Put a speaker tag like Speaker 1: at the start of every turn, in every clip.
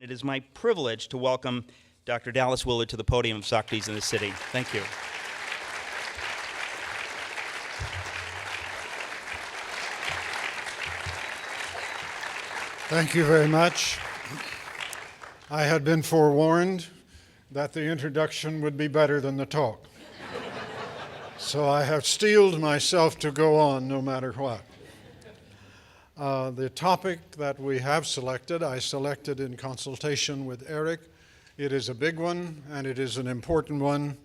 Speaker 1: It is my privilege to welcome Dr. Dallas Willard to the podium of Socrates in the City. Thank you.
Speaker 2: Thank you very much. I had been forewarned that the introduction would be better than the talk. So I have steeled myself to go on no matter what. The topic that we have selected, I selected in consultation with Eric. It is a big one, and it is an important one,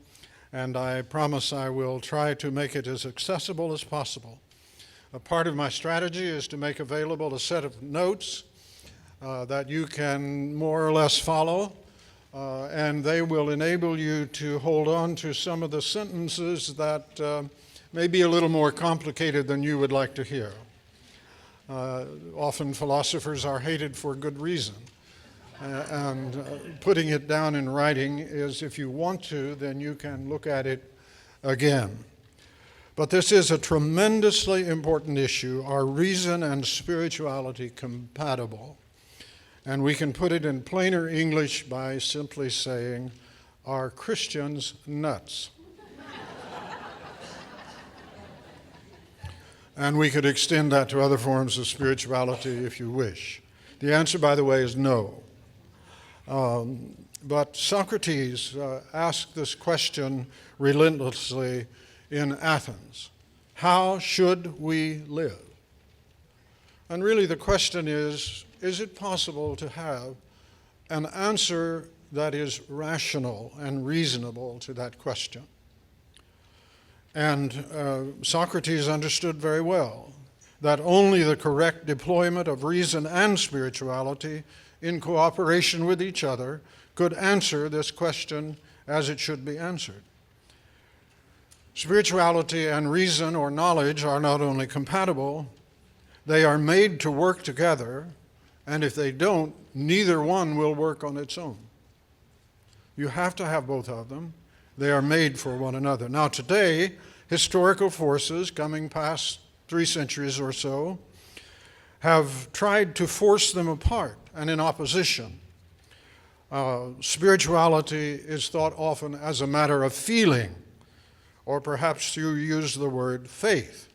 Speaker 2: and I promise I will try to make it as accessible as possible. A part of my strategy is to make available a set of notes that you can more or less follow, and they will enable you to hold on to some of the sentences that may be a little more complicated than you would like to hear. Often philosophers are hated for good reason, and putting it down in writing is, if you want to, then you can look at it again. But this is a tremendously important issue. Are reason and spirituality compatible? And we can put it in plainer English by simply saying, are Christians nuts? And we could extend that to other forms of spirituality if you wish. The answer, by the way, is no. But Socrates asked this question relentlessly in Athens. How should we live? And really the question is it possible to have an answer that is rational and reasonable to that question? And Socrates understood very well that only the correct deployment of reason and spirituality in cooperation with each other could answer this question as it should be answered. Spirituality and reason or knowledge are not only compatible, they are made to work together, and if they don't, neither one will work on its own. You have to have both of them. They are made for one another. Now today, historical forces coming past 3 centuries or so have tried to force them apart and in opposition. Spirituality is thought often as a matter of feeling, or perhaps you use the word faith.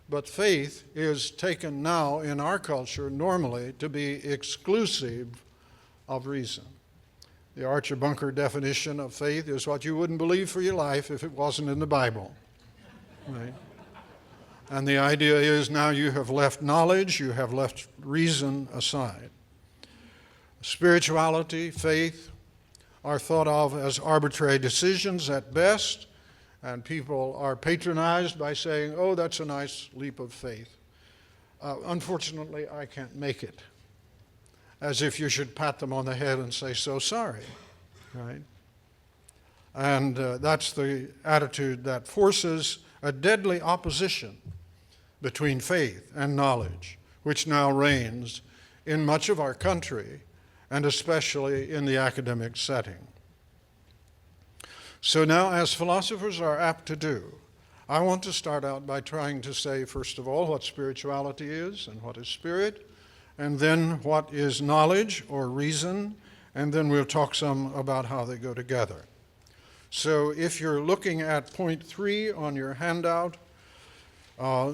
Speaker 2: But faith is taken now in our culture normally to be exclusive of reason. The Archer Bunker definition of faith is what you wouldn't believe for your life if it wasn't in the Bible. Right? And the idea is now you have left knowledge, you have left reason aside. Spirituality, faith, are thought of as arbitrary decisions at best, and people are patronized by saying, oh, that's a nice leap of faith. Unfortunately, I can't make it. As if you should pat them on the head and say, so sorry, right? And that's the attitude that forces a deadly opposition between faith and knowledge, which now reigns in much of our country, and especially in the academic setting. So now, as philosophers are apt to do, I want to start out by trying to say, first of all, what spirituality is and what is spirit, and then what is knowledge or reason, and then we'll talk some about how they go together. So if you're looking at point 3 on your handout,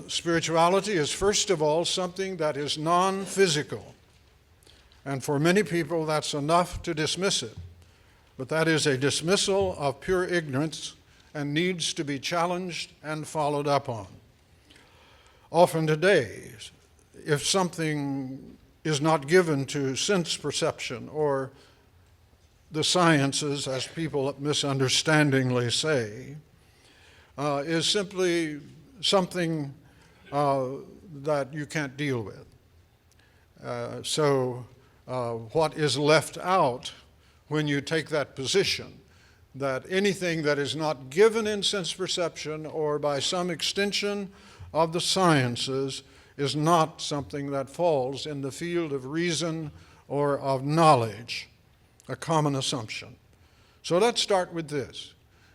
Speaker 2: spirituality is first of all something that is non-physical. And for many people that's enough to dismiss it. But that is a dismissal of pure ignorance and needs to be challenged and followed up on. Often today, if something is not given to sense perception or the sciences, as people misunderstandingly say, is simply something that you can't deal with. So what is left out when you take that position, that anything that is not given in sense perception or by some extension of the sciences is not something that falls in the field of reason or of knowledge, a common assumption. So let's start with this,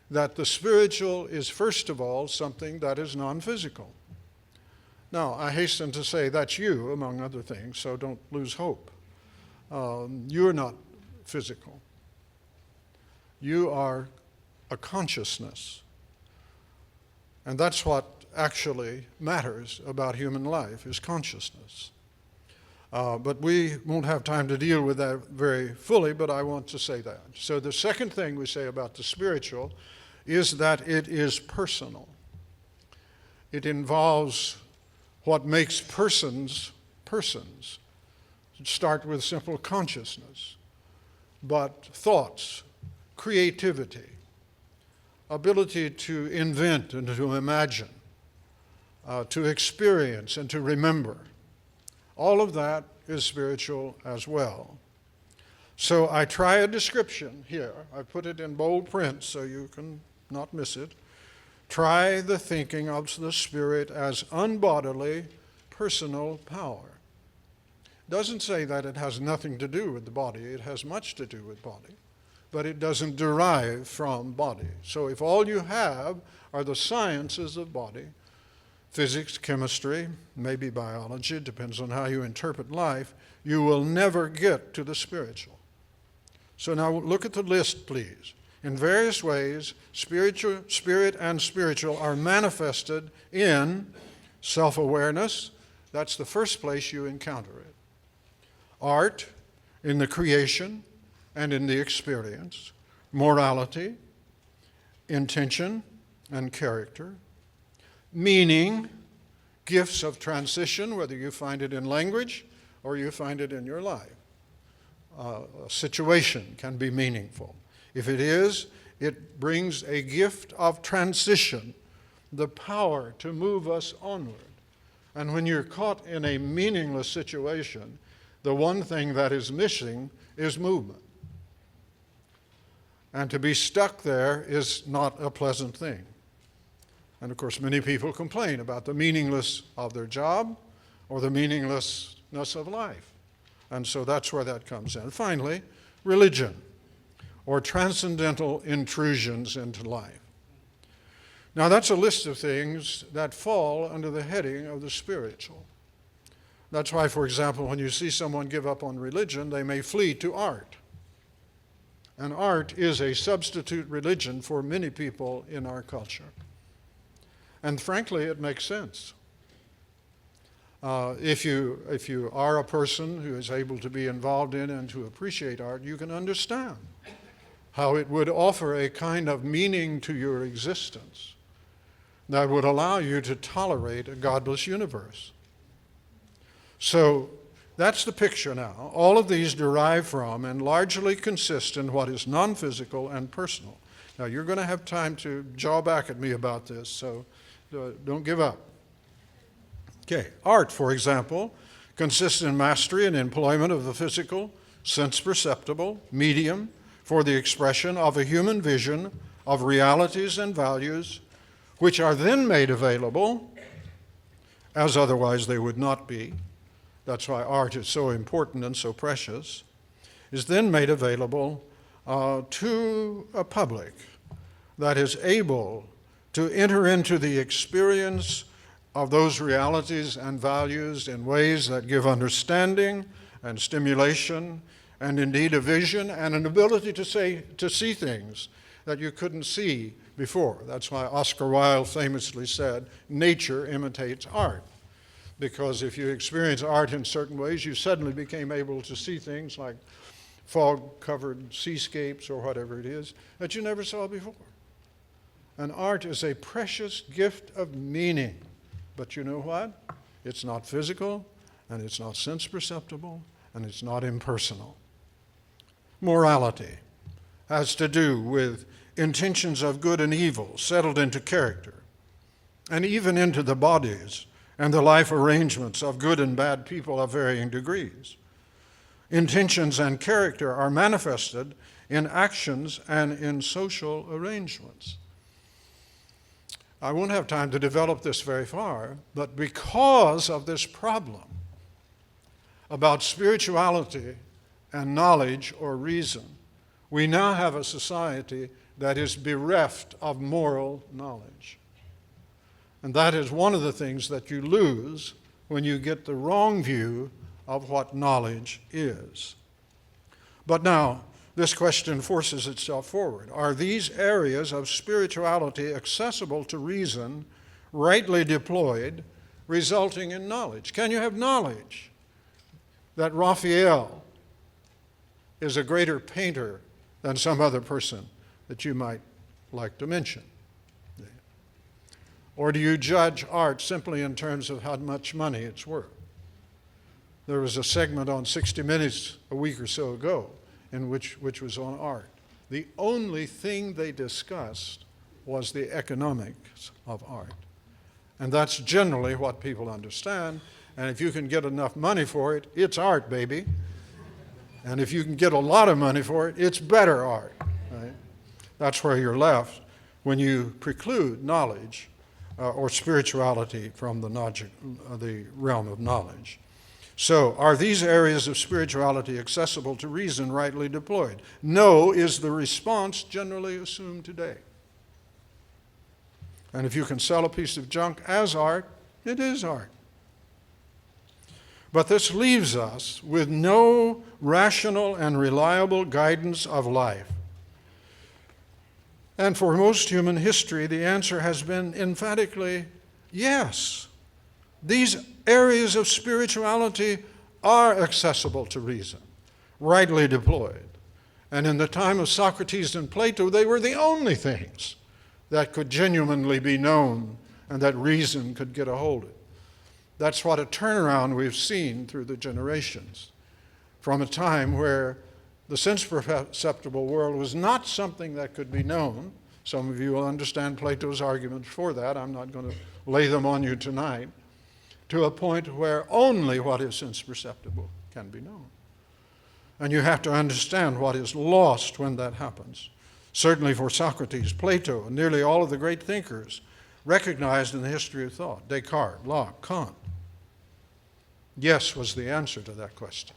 Speaker 2: that the spiritual is first of all something that is non-physical. Now, I hasten to say that's you, among other things, so don't lose hope. You're not physical. You are a consciousness. And that's what actually matters about human life, is consciousness. But we won't have time to deal with that very fully, but I want to say that. So the second thing we say about the spiritual is that it is personal. It involves what makes persons persons. Start with simple consciousness, but thoughts, creativity, ability to invent and to imagine, to experience and to remember. All of that is spiritual as well. So I try a description here. I put it in bold print so you can not miss it. Try the thinking of the Spirit as unbodily, personal power. Doesn't say that it has nothing to do with the body. It has much to do with body, but it doesn't derive from body. So if all you have are the sciences of body, physics, chemistry, maybe biology, it depends on how you interpret life, you will never get to the spiritual. So now look at the list, please. In various ways, spirit and spiritual are manifested in self-awareness. That's the first place you encounter it. Art, in the creation and in the experience. Morality, intention and character. Meaning, gifts of transition, whether you find it in language or you find it in your life. A situation can be meaningful. If it is, it brings a gift of transition, the power to move us onward. And when you're caught in a meaningless situation, the one thing that is missing is movement. And to be stuck there is not a pleasant thing. And of course, many people complain about the meaninglessness of their job or the meaninglessness of life. And so that's where that comes in. Finally, religion, or transcendental intrusions into life. Now, that's a list of things that fall under the heading of the spiritual. That's why, for example, when you see someone give up on religion, they may flee to art. And art is a substitute religion for many people in our culture. And frankly, it makes sense. If you are a person who is able to be involved in and to appreciate art, you can understand how it would offer a kind of meaning to your existence that would allow you to tolerate a godless universe. So that's the picture now. All of these derive from and largely consist in what is non-physical and personal. Now, you're going to have time to jaw back at me about this, so don't give up. Okay, art, for example, consists in mastery and employment of the physical, sense-perceptible medium for the expression of a human vision of realities and values, which are then made available, as otherwise they would not be. That's why art is so important and so precious, is then made available to a public that is able to enter into the experience of those realities and values in ways that give understanding and stimulation and indeed a vision and an ability to see things that you couldn't see before. That's why Oscar Wilde famously said, nature imitates art. Because if you experience art in certain ways, you suddenly became able to see things like fog-covered seascapes or whatever it is that you never saw before. And art is a precious gift of meaning. But you know what? It's not physical, and it's not sense-perceptible, and it's not impersonal. Morality has to do with intentions of good and evil settled into character, and even into the bodies and the life arrangements of good and bad people of varying degrees. Intentions and character are manifested in actions and in social arrangements. I won't have time to develop this very far, but because of this problem about spirituality and knowledge or reason, we now have a society that is bereft of moral knowledge. And that is one of the things that you lose when you get the wrong view of what knowledge is. But now, this question forces itself forward. Are these areas of spirituality accessible to reason, rightly deployed, resulting in knowledge? Can you have knowledge that Raphael is a greater painter than some other person that you might like to mention? Or do you judge art simply in terms of how much money it's worth? There was a segment on 60 Minutes a week or so ago which was on art. The only thing they discussed was the economics of art. And that's generally what people understand. And if you can get enough money for it, it's art, baby. And if you can get a lot of money for it, it's better art. Right? That's where you're left when you preclude knowledge or spirituality from the realm of knowledge. So, are these areas of spirituality accessible to reason rightly deployed? No is the response generally assumed today. And if you can sell a piece of junk as art, it is art. But this leaves us with no rational and reliable guidance of life. And for most human history, the answer has been emphatically yes. These areas of spirituality are accessible to reason, rightly deployed. And in the time of Socrates and Plato, they were the only things that could genuinely be known and that reason could get a hold of. That's what a turnaround we've seen through the generations, from a time where the sense-perceptible world was not something that could be known. Some of you will understand Plato's argument for that. I'm not going to lay them on you tonight. To a point where only what is sense-perceptible can be known. And you have to understand what is lost when that happens. Certainly for Socrates, Plato, and nearly all of the great thinkers recognized in the history of thought, Descartes, Locke, Kant. Yes was the answer to that question,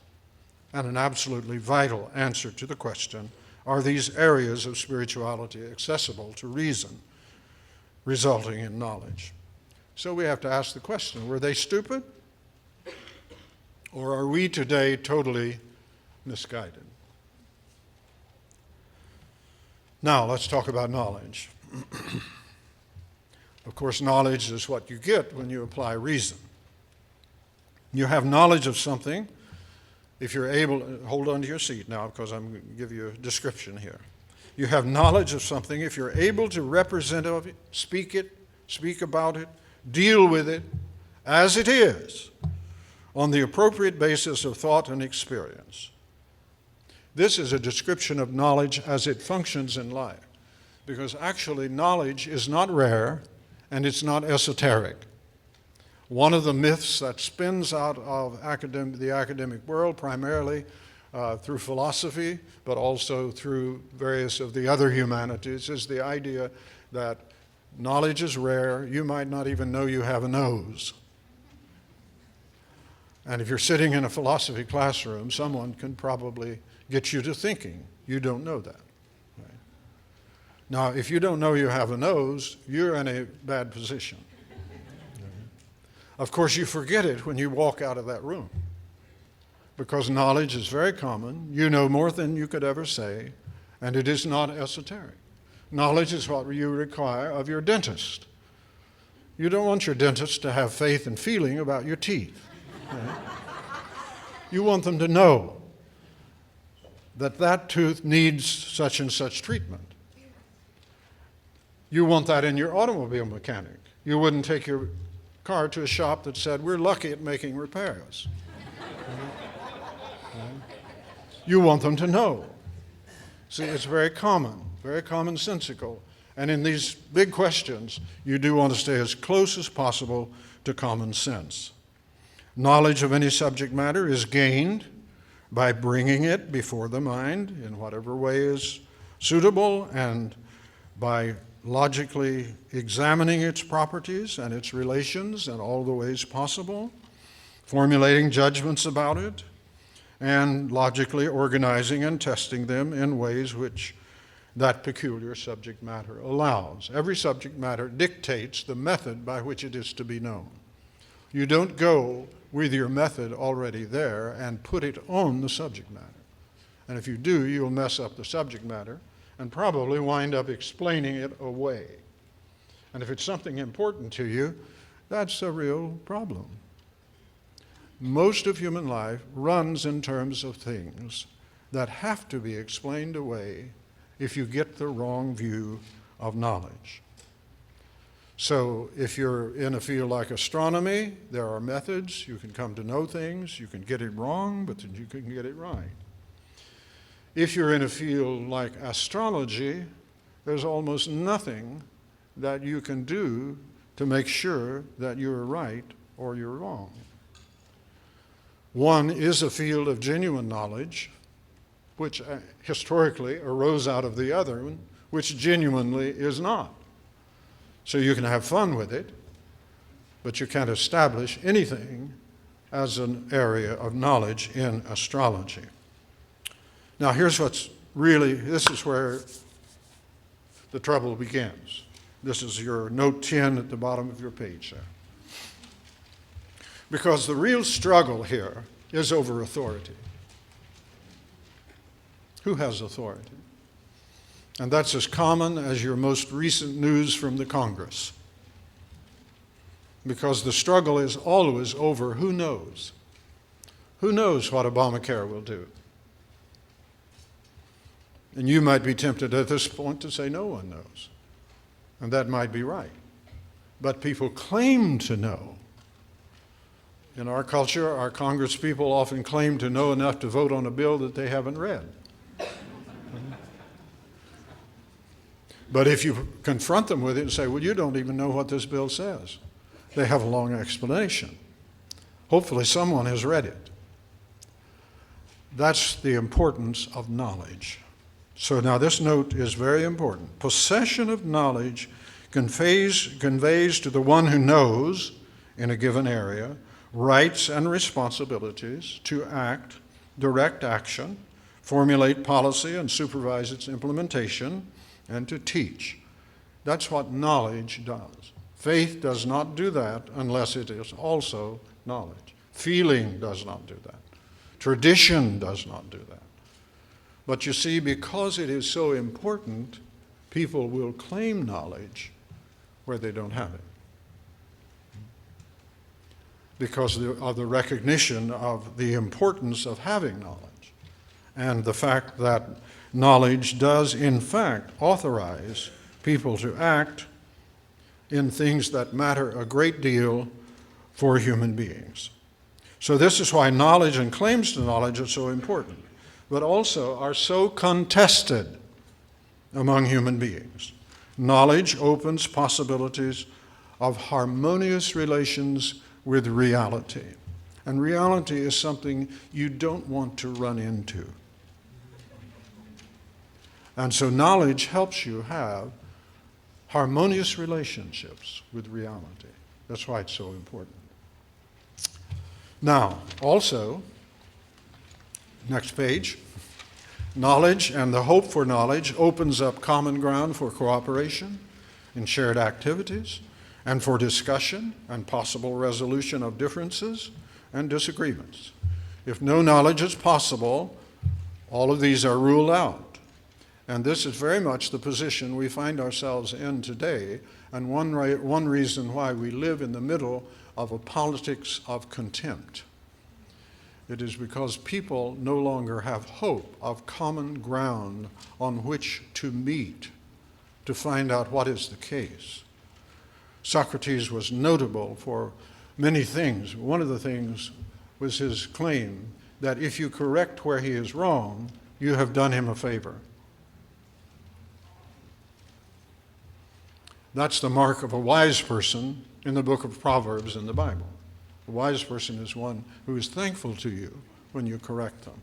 Speaker 2: and an absolutely vital answer to the question, are these areas of spirituality accessible to reason, resulting in knowledge? So we have to ask the question, were they stupid? Or are we today totally misguided? Now, let's talk about knowledge. Of course, knowledge is what you get when you apply reason. You have knowledge of something if you're able to hold on to your seat now because I'm going to give you a description here. You have knowledge of something if you're able to represent it, speak about it, deal with it as it is on the appropriate basis of thought and experience. This is a description of knowledge as it functions in life, because actually knowledge is not rare and it's not esoteric. One of the myths that spins out of the academic world, primarily through philosophy, but also through various of the other humanities, is the idea that knowledge is rare. You might not even know you have a nose. And if you're sitting in a philosophy classroom, someone can probably get you to thinking you don't know that. Right? Now, if you don't know you have a nose, you're in a bad position. Of course, you forget it when you walk out of that room, because knowledge is very common. You know more than you could ever say, and it is not esoteric. Knowledge is what you require of your dentist. You don't want your dentist to have faith and feeling about your teeth. Right? You want them to know that that tooth needs such and such treatment. You want that in your automobile mechanic. You wouldn't take your car to a shop that said, we're lucky at making repairs. You want them to know. See, it's very commonsensical. And in these big questions, you do want to stay as close as possible to common sense. Knowledge of any subject matter is gained by bringing it before the mind in whatever way is suitable, and by logically examining its properties and its relations in all the ways possible, formulating judgments about it, and logically organizing and testing them in ways which that peculiar subject matter allows. Every subject matter dictates the method by which it is to be known. You don't go with your method already there and put it on the subject matter. And if you do, you'll mess up the subject matter and probably wind up explaining it away. And if it's something important to you, that's a real problem. Most of human life runs in terms of things that have to be explained away if you get the wrong view of knowledge. So if you're in a field like astronomy, there are methods. You can come to know things. You can get it wrong, but then you can get it right. If you're in a field like astrology, there's almost nothing that you can do to make sure that you're right or you're wrong. One is a field of genuine knowledge, which historically arose out of the other one, which genuinely is not. So you can have fun with it, but you can't establish anything as an area of knowledge in astrology. Now here's what's really, this is where the trouble begins. This is your note 10 at the bottom of your page there. Because the real struggle here is over authority. Who has authority? And that's as common as your most recent news from the Congress. Because the struggle is always over who knows. Who knows what Obamacare will do? And you might be tempted at this point to say no one knows. And that might be right. But people claim to know. In our culture, our Congress people often claim to know enough to vote on a bill that they haven't read. But if you confront them with it and say, well, you don't even know what this bill says, they have a long explanation. Hopefully someone has read it. That's the importance of knowledge. So now this note is very important. Possession of knowledge conveys to the one who knows in a given area rights and responsibilities to act, direct action, formulate policy and supervise its implementation, and to teach. That's what knowledge does. Faith does not do that unless it is also knowledge. Feeling does not do that. Tradition does not do that. But you see, because it is so important, people will claim knowledge where they don't have it. Because of the recognition of the importance of having knowledge and the fact that knowledge does, in fact, authorize people to act in things that matter a great deal for human beings. So this is why knowledge and claims to knowledge are so important, but also are so contested among human beings. Knowledge opens possibilities of harmonious relations with reality. And reality is something you don't want to run into. And so knowledge helps you have harmonious relationships with reality. That's why it's so important. Now, also, next page, knowledge and the hope for knowledge opens up common ground for cooperation in shared activities and for discussion and possible resolution of differences and disagreements. If no knowledge is possible, all of these are ruled out. And this is very much the position we find ourselves in today, and one reason why we live in the middle of a politics of contempt. It is because people no longer have hope of common ground on which to meet to find out what is the case. Socrates was notable for many things. One of the things was his claim that if you correct where he is wrong, you have done him a favor. That's the mark of a wise person in the book of Proverbs in the Bible. A wise person is one who is thankful to you when you correct them.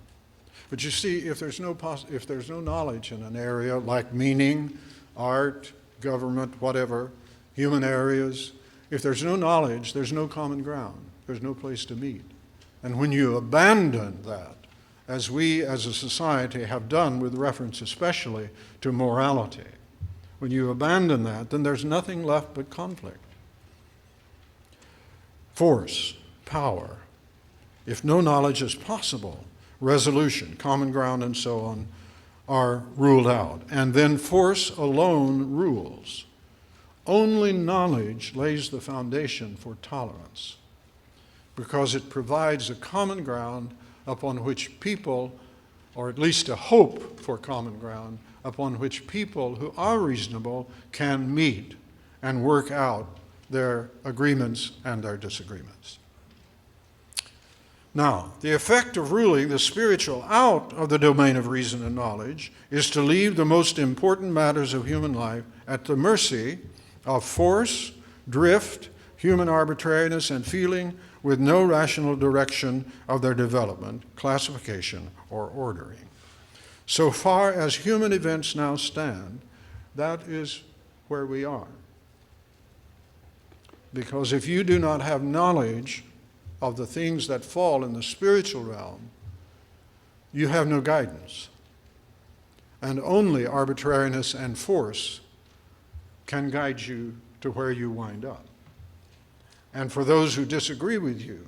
Speaker 2: But you see, if there's no knowledge in an area like meaning, art, government, whatever, human areas, if there's no knowledge, there's no common ground. There's no place to meet. And when you abandon that, as we as a society have done with reference especially to morality, when you abandon that, then there's nothing left but conflict. Force, power. If no knowledge is possible, resolution, common ground, and so on, are ruled out. And then force alone rules. Only knowledge lays the foundation for tolerance, because it provides a common ground upon which people, or at least a hope for common ground, upon which people who are reasonable can meet and work out their agreements and their disagreements. Now, the effect of ruling the spiritual out of the domain of reason and knowledge is to leave the most important matters of human life at the mercy of force, drift, human arbitrariness, and feeling, with no rational direction of their development, classification, or ordering. So far as human events now stand, that is where we are. Because if you do not have knowledge of the things that fall in the spiritual realm, you have no guidance. And only arbitrariness and force can guide you to where you wind up. And for those who disagree with you,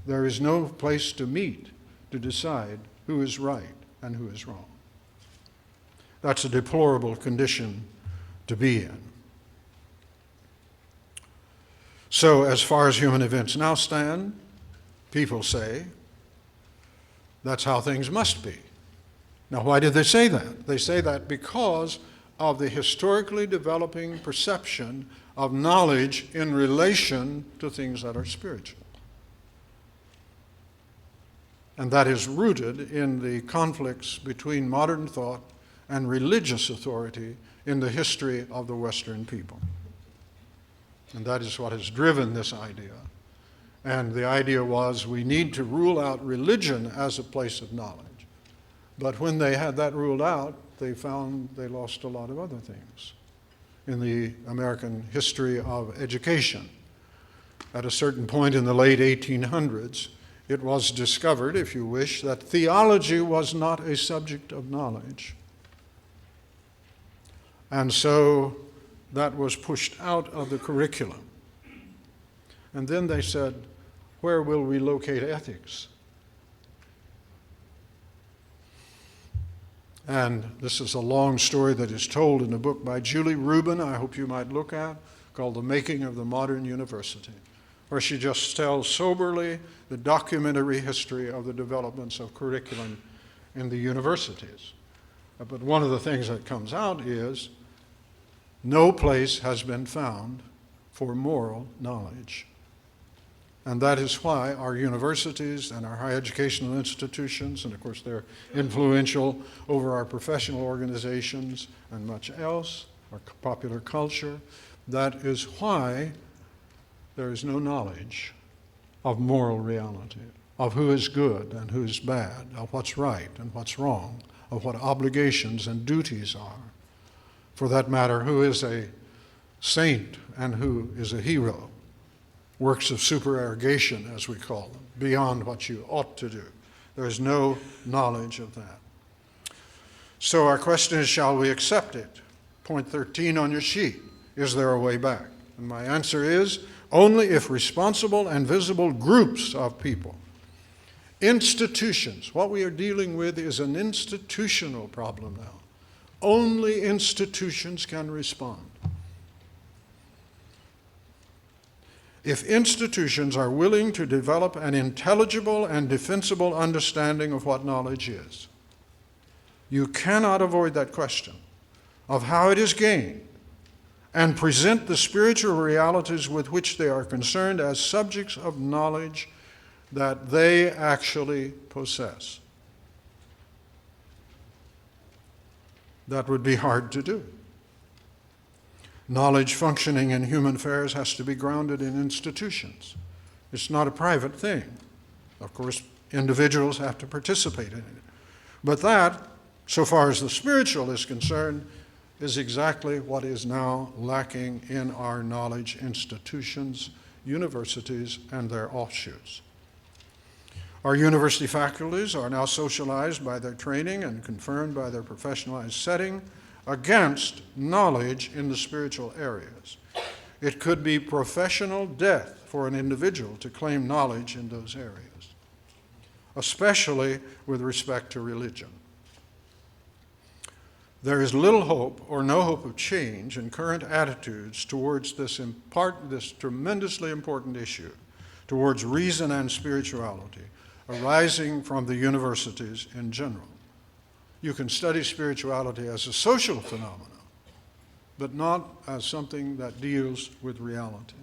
Speaker 2: there is no place to meet to decide who is right and who is wrong. That's a deplorable condition to be in. So, as far as human events now stand, people say that's how things must be. Now, why did they say that? They say that because of the historically developing perception of knowledge in relation to things that are spiritual. And that is rooted in the conflicts between modern thought and religious authority in the history of the Western people. And that is what has driven this idea. And the idea was we need to rule out religion as a place of knowledge. But when they had that ruled out, they found they lost a lot of other things in the American history of education. At a certain point in the late 1800s, it was discovered, if you wish, that theology was not a subject of knowledge. And so that was pushed out of the curriculum. And then they said, where will we locate ethics? And this is a long story that is told in a book by Julie Rubin, I hope you might look at, called The Making of the Modern University, where she just tells soberly the documentary history of the developments of curriculum in the universities. But one of the things that comes out is no place has been found for moral knowledge. And that is why our universities and our higher educational institutions, and of course they're influential over our professional organizations and much else, our popular culture, that is why there is no knowledge of moral reality, of who is good and who is bad, of what's right and what's wrong, of what obligations and duties are. For that matter, who is a saint and who is a hero. Works of supererogation, as we call them, beyond what you ought to do. There is no knowledge of that. So our question is, shall we accept it? Point 13 on your sheet. Is there a way back? And my answer is, only if responsible and visible groups of people, institutions, what we are dealing with is an institutional problem now. Only institutions can respond. If institutions are willing to develop an intelligible and defensible understanding of what knowledge is, you cannot avoid that question of how it is gained and present the spiritual realities with which they are concerned as subjects of knowledge that they actually possess. That would be hard to do. Knowledge functioning in human affairs has to be grounded in institutions. It's not a private thing. Of course, individuals have to participate in it. But that, so far as the spiritual is concerned, is exactly what is now lacking in our knowledge institutions, universities, and their offshoots. Our university faculties are now socialized by their training and confirmed by their professionalized setting against knowledge in the spiritual areas. It could be professional death for an individual to claim knowledge in those areas. especially with respect to religion. There is little hope or no hope of change in current attitudes towards this tremendously important issue, towards reason and spirituality, arising from the universities in general. You can study spirituality as a social phenomenon, but not as something that deals with realities.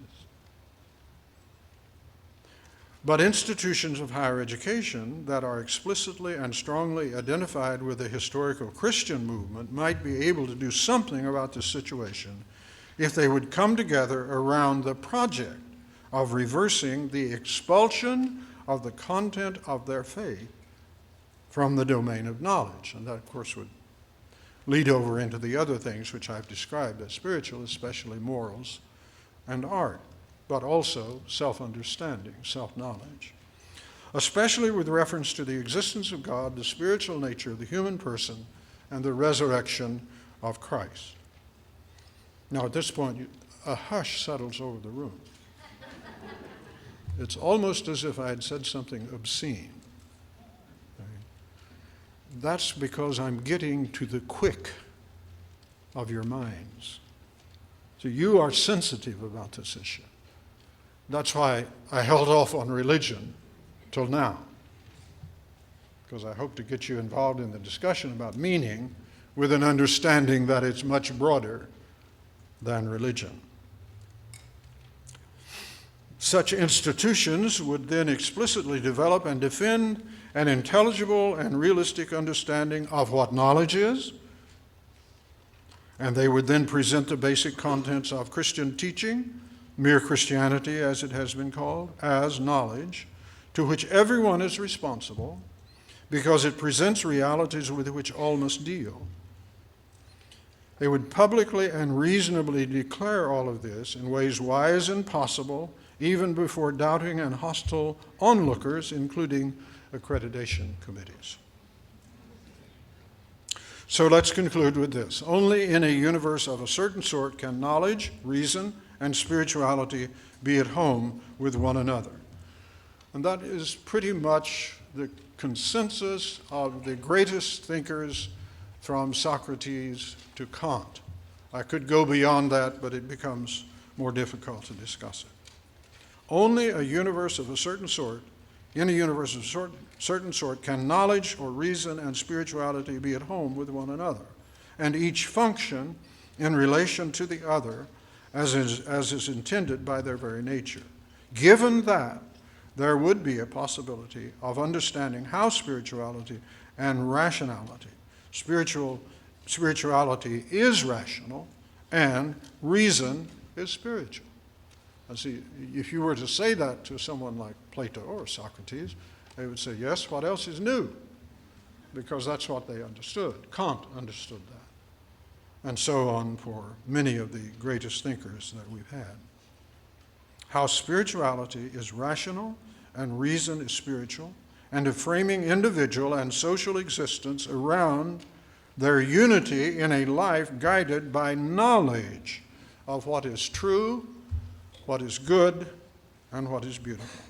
Speaker 2: But institutions of higher education that are explicitly and strongly identified with the historical Christian movement might be able to do something about this situation if they would come together around the project of reversing the expulsion of the content of their faith from the domain of knowledge. And that, of course, would lead over into the other things which I've described as spiritual, especially morals and art, but also self-understanding, self-knowledge, especially with reference to the existence of God, the spiritual nature of the human person, and the resurrection of Christ. Now, at this point, a hush settles over the room. It's almost as if I had said something obscene. That's because I'm getting to the quick of your minds. So you are sensitive about this issue. That's why I held off on religion till now, because I hope to get you involved in the discussion about meaning with an understanding that it's much broader than religion. Such institutions would then explicitly develop and defend an intelligible and realistic understanding of what knowledge is, and they would then present the basic contents of Christian teaching, mere Christianity as it has been called, as knowledge, to which everyone is responsible because it presents realities with which all must deal. They would publicly and reasonably declare all of this in ways wise and possible, even before doubting and hostile onlookers, including accreditation committees. So let's conclude with this. Only in a universe of a certain sort can knowledge, reason, and spirituality be at home with one another. And that is pretty much the consensus of the greatest thinkers from Socrates to Kant. I could go beyond that, but it becomes more difficult to discuss it. Only a universe of a certain sort, in a universe of a certain sort, can knowledge or reason and spirituality be at home with one another, and each function in relation to the other as is intended by their very nature. Given that, there would be a possibility of understanding how spirituality and rationality, spirituality is rational and reason is spiritual. See, if you were to say that to someone like Plato or Socrates, they would say, yes, what else is new? Because that's what they understood. Kant understood that. And so on for many of the greatest thinkers that we've had. How spirituality is rational and reason is spiritual, and of framing individual and social existence around their unity in a life guided by knowledge of what is true, what is good, and what is beautiful.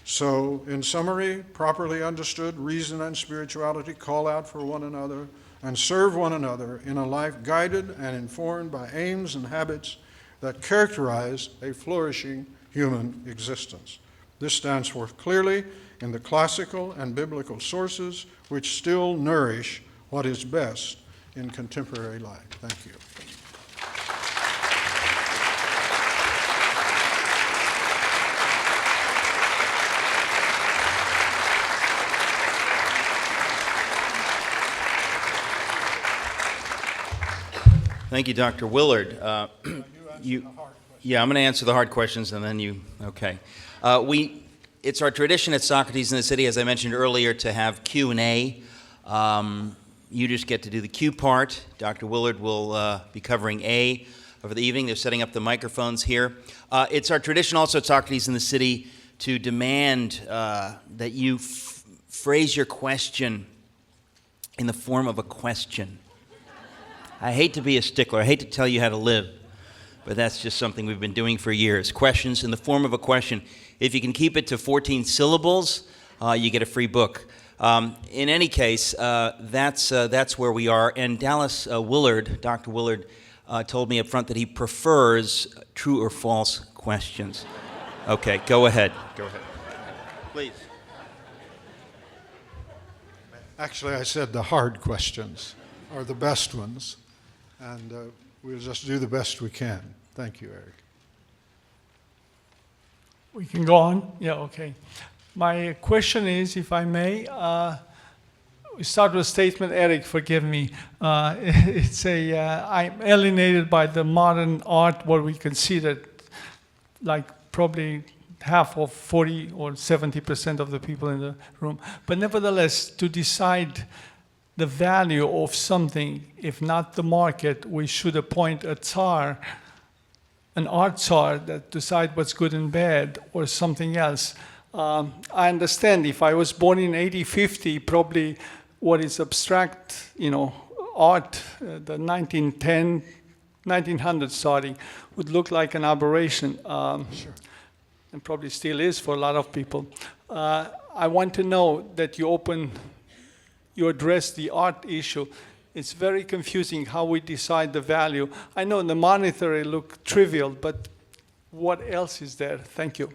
Speaker 2: So, in summary, properly understood, reason and spirituality call out for one another and serve one another in a life guided and informed by aims and habits that characterize a flourishing human existence. This stands forth clearly in the classical and biblical sources which still nourish what is best in contemporary life. Thank you.
Speaker 1: Thank you, Dr. Willard. I'm going to answer the hard questions, and then you, okay. It's our tradition at Socrates in the City, as I mentioned earlier, to have Q&A. You just get to do the Q part. Dr. Willard will be covering A over the evening. They're setting up the microphones here. It's our tradition also at Socrates in the City to demand that you phrase your question in the form of a question. I hate to be a stickler. I hate to tell you how to live, but that's just something we've been doing for years. Questions in the form of a question. If you can keep it to 14 syllables, you get a free book. In any case, that's where we are. And Dallas Willard, Dr. Willard, told me up front that he prefers true or false questions. Okay, go ahead. Go ahead. Please.
Speaker 2: Actually, I said the hard questions are the best ones, and we'll just do the best we can. Thank you, Eric.
Speaker 3: We can go on? Yeah, okay. My question is, if I may, we start with a statement, Eric, forgive me. It's I'm alienated by the modern art, what we consider like probably half of 40 or 70% of the people in the room. But nevertheless, to decide the value of something, if not the market, we should appoint a tsar, an art tsar that decide what's good and bad, or something else. I understand if I was born in 1850, probably what is abstract, art, the 1900s starting, would look like an aberration.
Speaker 2: Sure.
Speaker 3: And probably still is for a lot of people. I want to know that you address the art issue. It's very confusing how we decide the value. I know the monetary look trivial, but what else is there? Thank you.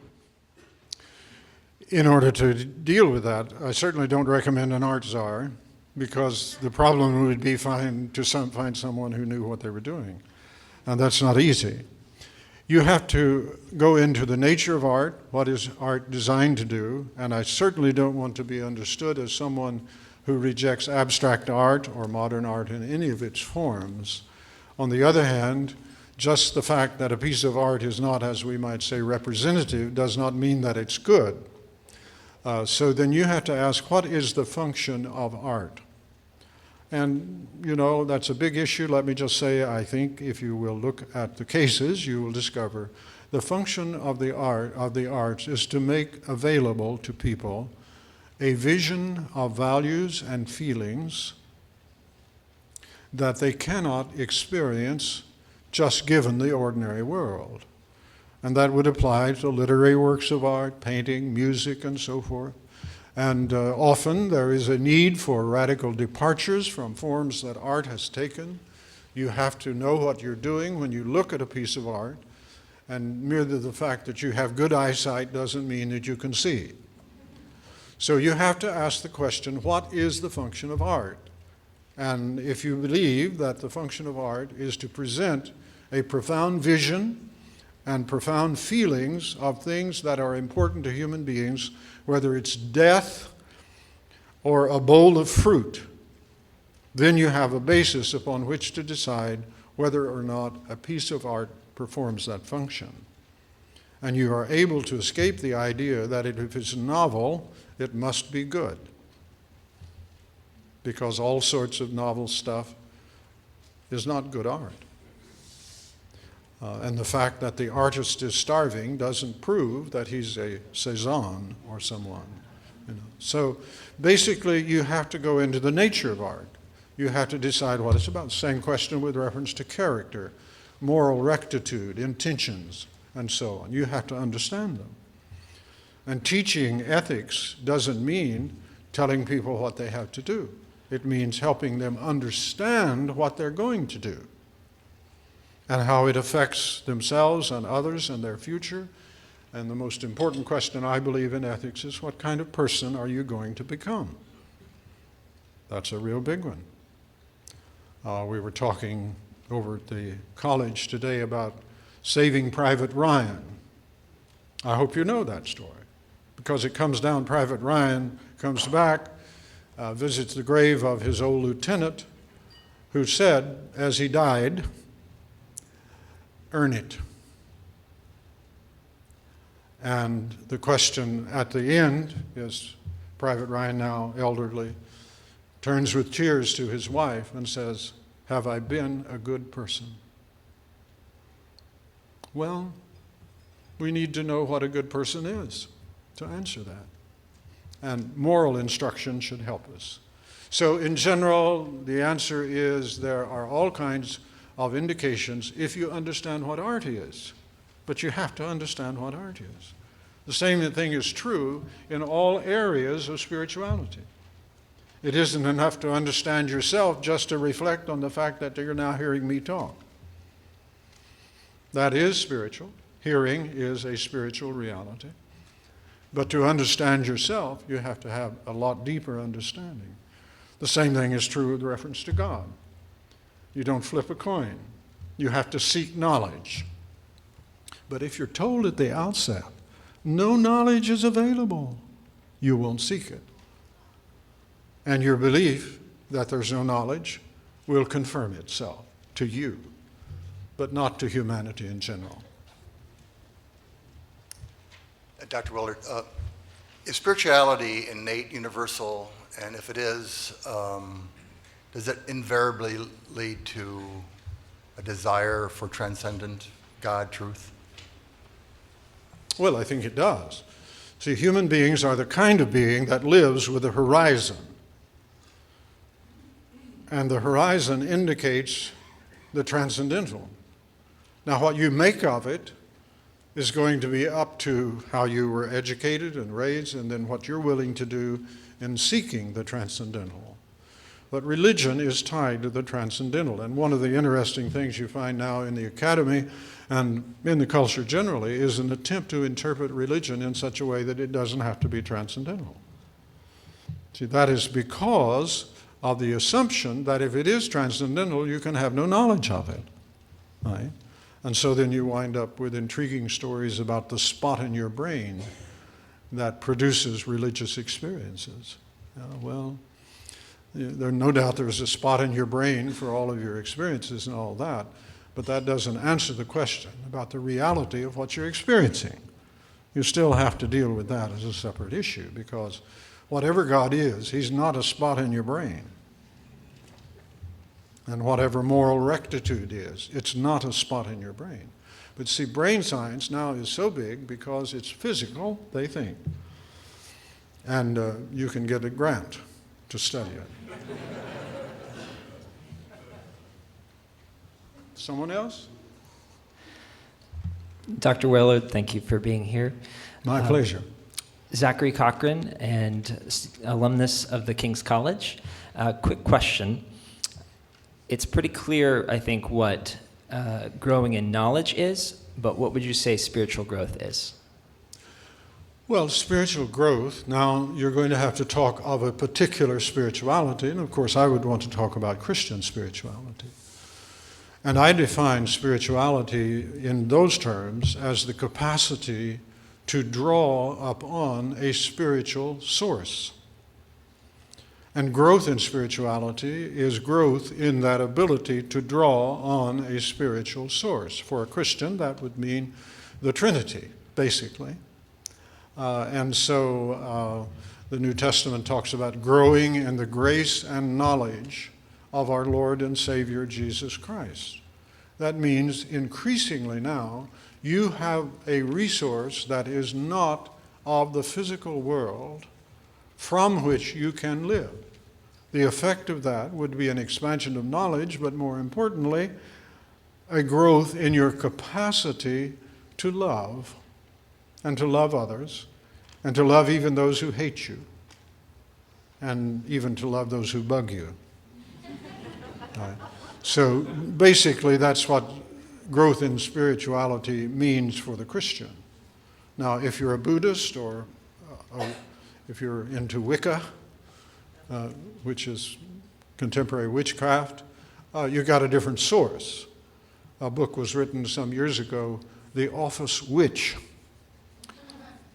Speaker 2: In order to deal with that, I certainly don't recommend an art czar, because the problem would be find someone who knew what they were doing. And that's not easy. You have to go into the nature of art, what is art designed to do, and I certainly don't want to be understood as someone who rejects abstract art or modern art in any of its forms. On the other hand, just the fact that a piece of art is not, as we might say, representative does not mean that it's good. So then you have to ask, what is the function of art? And, that's a big issue. Let me just say, I think if you will look at the cases, you will discover the function of the arts is to make available to people a vision of values and feelings that they cannot experience just given the ordinary world. And that would apply to literary works of art, painting, music, and so forth. And often there is a need for radical departures from forms that art has taken. You have to know what you're doing when you look at a piece of art, and merely the fact that you have good eyesight doesn't mean that you can see. So you have to ask the question, what is the function of art? And if you believe that the function of art is to present a profound vision and profound feelings of things that are important to human beings, whether it's death or a bowl of fruit, then you have a basis upon which to decide whether or not a piece of art performs that function. And you are able to escape the idea that if it's a novel, it must be good. Because all sorts of novel stuff is not good art. And the fact that the artist is starving doesn't prove that he's a Cézanne or someone. So basically, you have to go into the nature of art. You have to decide what it's about. Same question with reference to character, moral rectitude, intentions, and so on. You have to understand them. And teaching ethics doesn't mean telling people what they have to do. It means helping them understand what they're going to do, and how it affects themselves and others and their future. And the most important question, I believe, in ethics is, what kind of person are you going to become? That's a real big one. We were talking over at the college today about Saving Private Ryan. I hope you know that story, because it comes down, Private Ryan comes back, visits the grave of his old lieutenant, who said, as he died, "Earn it." And the question at the end is, Private Ryan, now elderly, turns with tears to his wife and says, "Have I been a good person?" Well, we need to know what a good person is to answer that. And moral instruction should help us. So in general, the answer is there are all kinds of indications if you understand what art is. But you have to understand what art is. The same thing is true in all areas of spirituality. It isn't enough to understand yourself just to reflect on the fact that you're now hearing me talk. That is spiritual. Hearing is a spiritual reality. But to understand yourself, you have to have a lot deeper understanding. The same thing is true with reference to God. You don't flip a coin. You have to seek knowledge. But if you're told at the outset, no knowledge is available, you won't seek it. And your belief that there's no knowledge will confirm itself to you, but not to humanity in general.
Speaker 4: Dr. Willard, is spirituality innate, universal, and if it is, does it invariably lead to a desire for transcendent God truth?
Speaker 2: Well, I think it does. See, human beings are the kind of being that lives with a horizon. And the horizon indicates the transcendental. Now, what you make of it is going to be up to how you were educated and raised, and then what you're willing to do in seeking the transcendental. But religion is tied to the transcendental. And one of the interesting things you find now in the academy and in the culture generally is an attempt to interpret religion in such a way that it doesn't have to be transcendental. See, that is because of the assumption that if it is transcendental, you can have no knowledge of it. Right? And so then you wind up with intriguing stories about the spot in your brain that produces religious experiences. There's no doubt there's a spot in your brain for all of your experiences and all that, but that doesn't answer the question about the reality of what you're experiencing. You still have to deal with that as a separate issue, because whatever God is, he's not a spot in your brain. And whatever moral rectitude is, it's not a spot in your brain. But see, brain science now is so big because it's physical, they think. And you can get a grant to study it. Someone else?
Speaker 5: Dr. Willard, thank you for being here.
Speaker 2: My pleasure.
Speaker 5: Zachary Cochran, and alumnus of the King's College. Quick question. It's pretty clear, I think, what growing in knowledge is, but what would you say spiritual growth is?
Speaker 2: Well, spiritual growth, now you're going to have to talk of a particular spirituality, and of course I would want to talk about Christian spirituality. And I define spirituality in those terms as the capacity to draw upon a spiritual source. And growth in spirituality is growth in that ability to draw on a spiritual source. For a Christian, that would mean the Trinity, basically. And so the New Testament talks about growing in the grace and knowledge of our Lord and Savior Jesus Christ. That means increasingly now you have a resource that is not of the physical world from which you can live. The effect of that would be an expansion of knowledge, but more importantly, a growth in your capacity to love and to love others, and to love even those who hate you, and even to love those who bug you. Right. So basically, that's what growth in spirituality means for the Christian. Now, if you're a Buddhist or if you're into Wicca, which is contemporary witchcraft, you've got a different source. A book was written some years ago, The Office Witch.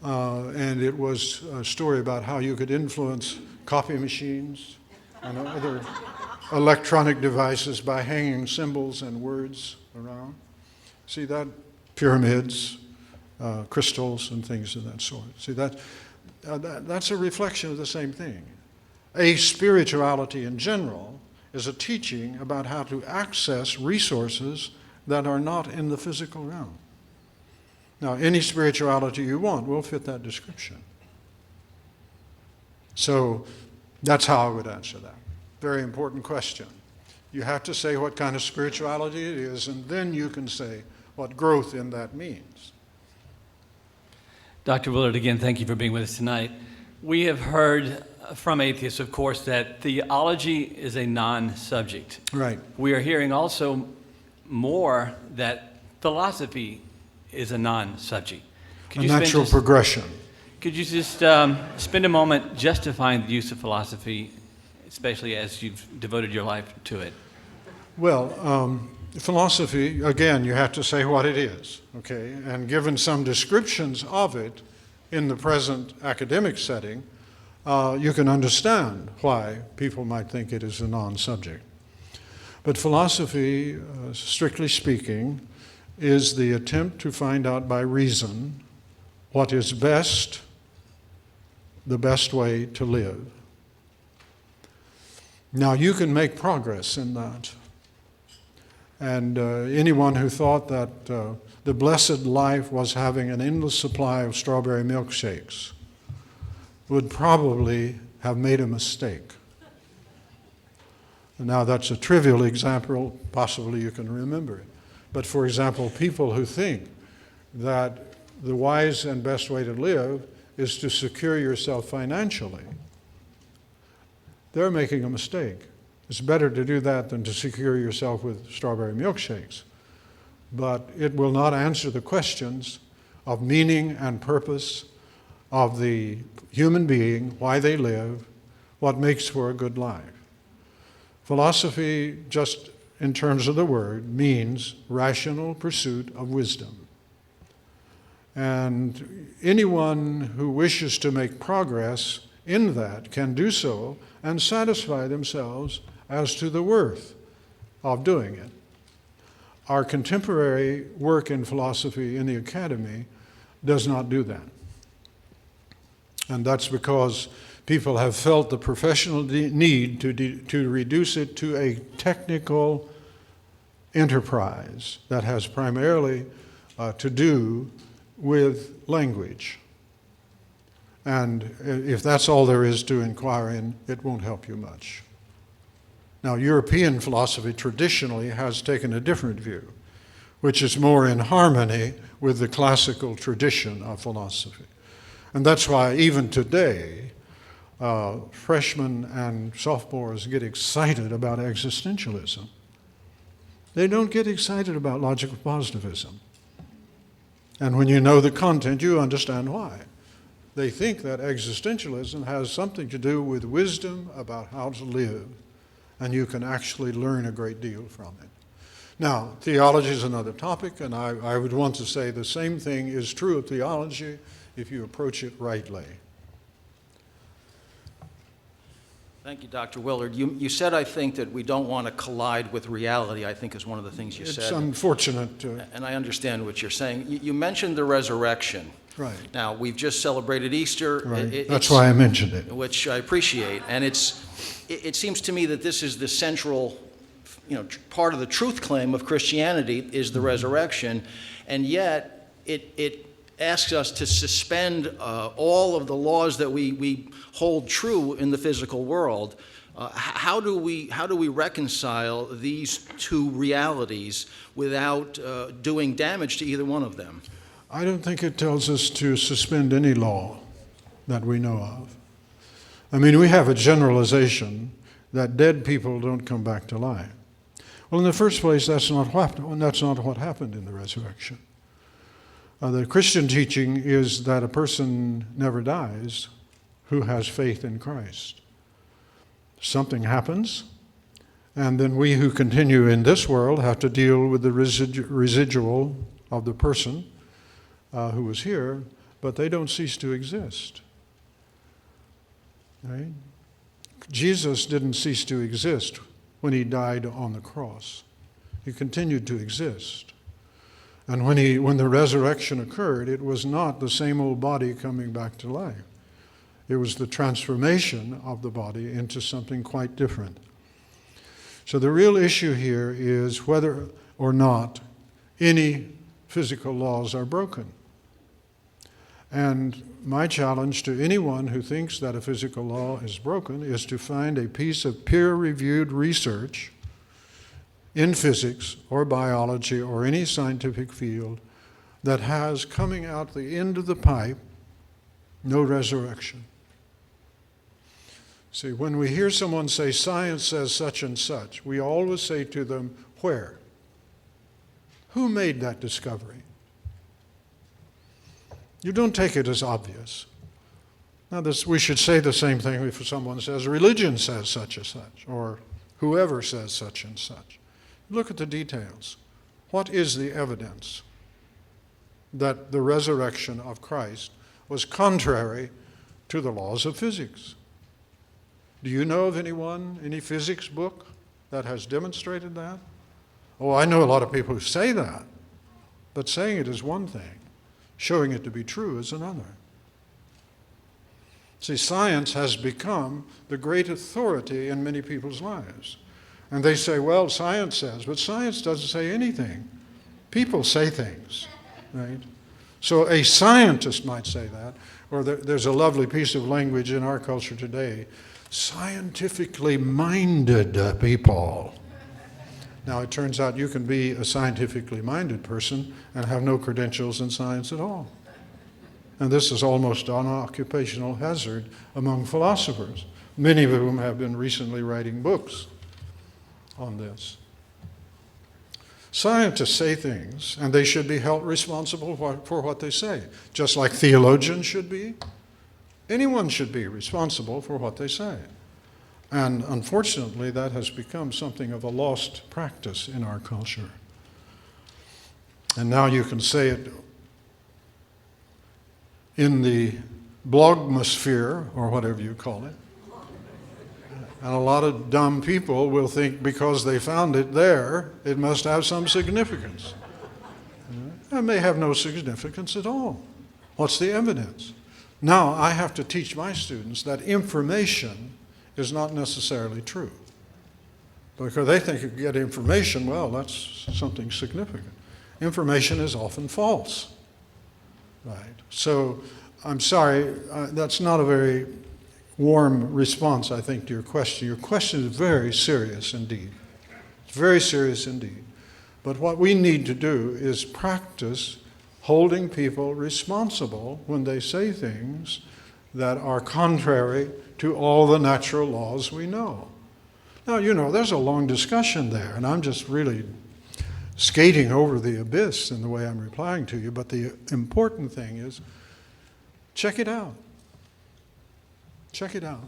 Speaker 2: And it was a story about how you could influence copy machines and other electronic devices by hanging symbols and words around. See that? Pyramids, crystals, and things of that sort. See, that's a reflection of the same thing. A spirituality in general is a teaching about how to access resources that are not in the physical realm. Now, any spirituality you want will fit that description. So that's how I would answer that. Very important question. You have to say what kind of spirituality it is, and then you can say what growth in that means.
Speaker 6: Dr. Willard, again, thank you for being with us tonight. We have heard from atheists, of course, that theology is a non-subject.
Speaker 2: Right.
Speaker 6: We are hearing also more that philosophy is a non-subject.
Speaker 2: A natural progression.
Speaker 6: Could you just spend a moment justifying the use of philosophy, especially as you've devoted your life to it?
Speaker 2: Well, philosophy, again, you have to say what it is, okay? And given some descriptions of it in the present academic setting, you can understand why people might think it is a non-subject. But philosophy, strictly speaking, is the attempt to find out by reason what is best, the best way to live. Now, you can make progress in that. And anyone who thought that the blessed life was having an endless supply of strawberry milkshakes would probably have made a mistake. Now, that's a trivial example. Possibly you can remember it. But for example, people who think that the wise and best way to live is to secure yourself financially, they're making a mistake. It's better to do that than to secure yourself with strawberry milkshakes. But it will not answer the questions of meaning and purpose of the human being, why they live, what makes for a good life. Philosophy, just in terms of the word, means rational pursuit of wisdom. And anyone who wishes to make progress in that can do so and satisfy themselves as to the worth of doing it. Our contemporary work in philosophy in the academy does not do that. And that's because people have felt the professional need to reduce it to a technical enterprise that has primarily to do with language. And if that's all there is to inquire in, it won't help you much. Now, European philosophy traditionally has taken a different view, which is more in harmony with the classical tradition of philosophy. And that's why even today, freshmen and sophomores get excited about existentialism. They don't get excited about logical positivism. And when you know the content, you understand why. They think that existentialism has something to do with wisdom about how to live, and you can actually learn a great deal from it. Now, theology is another topic, and I would want to say the same thing is true of theology if you approach it rightly.
Speaker 7: Thank you, Dr. Willard. You said, I think, that we don't want to collide with reality, I think is one of the things you said.
Speaker 2: It's unfortunate.
Speaker 7: And I understand what you're saying. You mentioned the resurrection.
Speaker 2: Right.
Speaker 7: Now, we've just celebrated Easter.
Speaker 2: Right. That's why I mentioned it.
Speaker 7: Which I appreciate. And it seems to me that this is the central, part of the truth claim of Christianity is the resurrection. And yet, it asks us to suspend all of the laws that we hold true in the physical world. How do we reconcile these two realities without doing damage to either one of them?
Speaker 2: I don't think it tells us to suspend any law that we know of. I mean, we have a generalization that dead people don't come back to life. Well, in the first place, that's not what happened in the resurrection. The Christian teaching is that a person never dies who has faith in Christ. Something happens, and then we who continue in this world have to deal with the residual of the person who was here, but they don't cease to exist. Right? Jesus didn't cease to exist when he died on the cross. He continued to exist. And when the resurrection occurred, it was not the same old body coming back to life. It was the transformation of the body into something quite different. So the real issue here is whether or not any physical laws are broken. And my challenge to anyone who thinks that a physical law is broken is to find a piece of peer-reviewed research in physics or biology or any scientific field that has coming out the end of the pipe No resurrection. See, when we hear someone say, science says such and such, we always say to them, where? Who made that discovery? You don't take it as obvious. Now, we should say the same thing if someone says, religion says such and such, or whoever says such and such. Look at the details. What is the evidence that the resurrection of Christ was contrary to the laws of physics? Do you know of anyone, any physics book that has demonstrated that? Oh, I know a lot of people who say that, but saying it is one thing. Showing it to be true is another. See, science has become the great authority in many people's lives. And they say, well, science says, but science doesn't say anything. People say things, right? So a scientist might say that, or there's a lovely piece of language in our culture today, scientifically minded people. Now, it turns out you can be a scientifically minded person and have no credentials in science at all. And this is almost an occupational hazard among philosophers, many of whom have been recently writing books on this. Scientists say things, and they should be held responsible for what they say, just like theologians should be. Anyone should be responsible for what they say. And unfortunately, that has become something of a lost practice in our culture. And now you can say it in the blogmosphere, or whatever you call it. And a lot of dumb people will think because they found it there, it must have some significance. It may have no significance at all. What's the evidence? Now, I have to teach my students that information is not necessarily true. Because they think if you get information, well, that's something significant. Information is often false, right? So, I'm sorry, that's not a very warm response, I think, to your question. Your question is very serious indeed. It's very serious indeed. But what we need to do is practice holding people responsible when they say things that are contrary to all the natural laws we know. Now, you know, there's a long discussion there, and I'm just really skating over the abyss in the way I'm replying to you, but the important thing is, check it out. Check it out.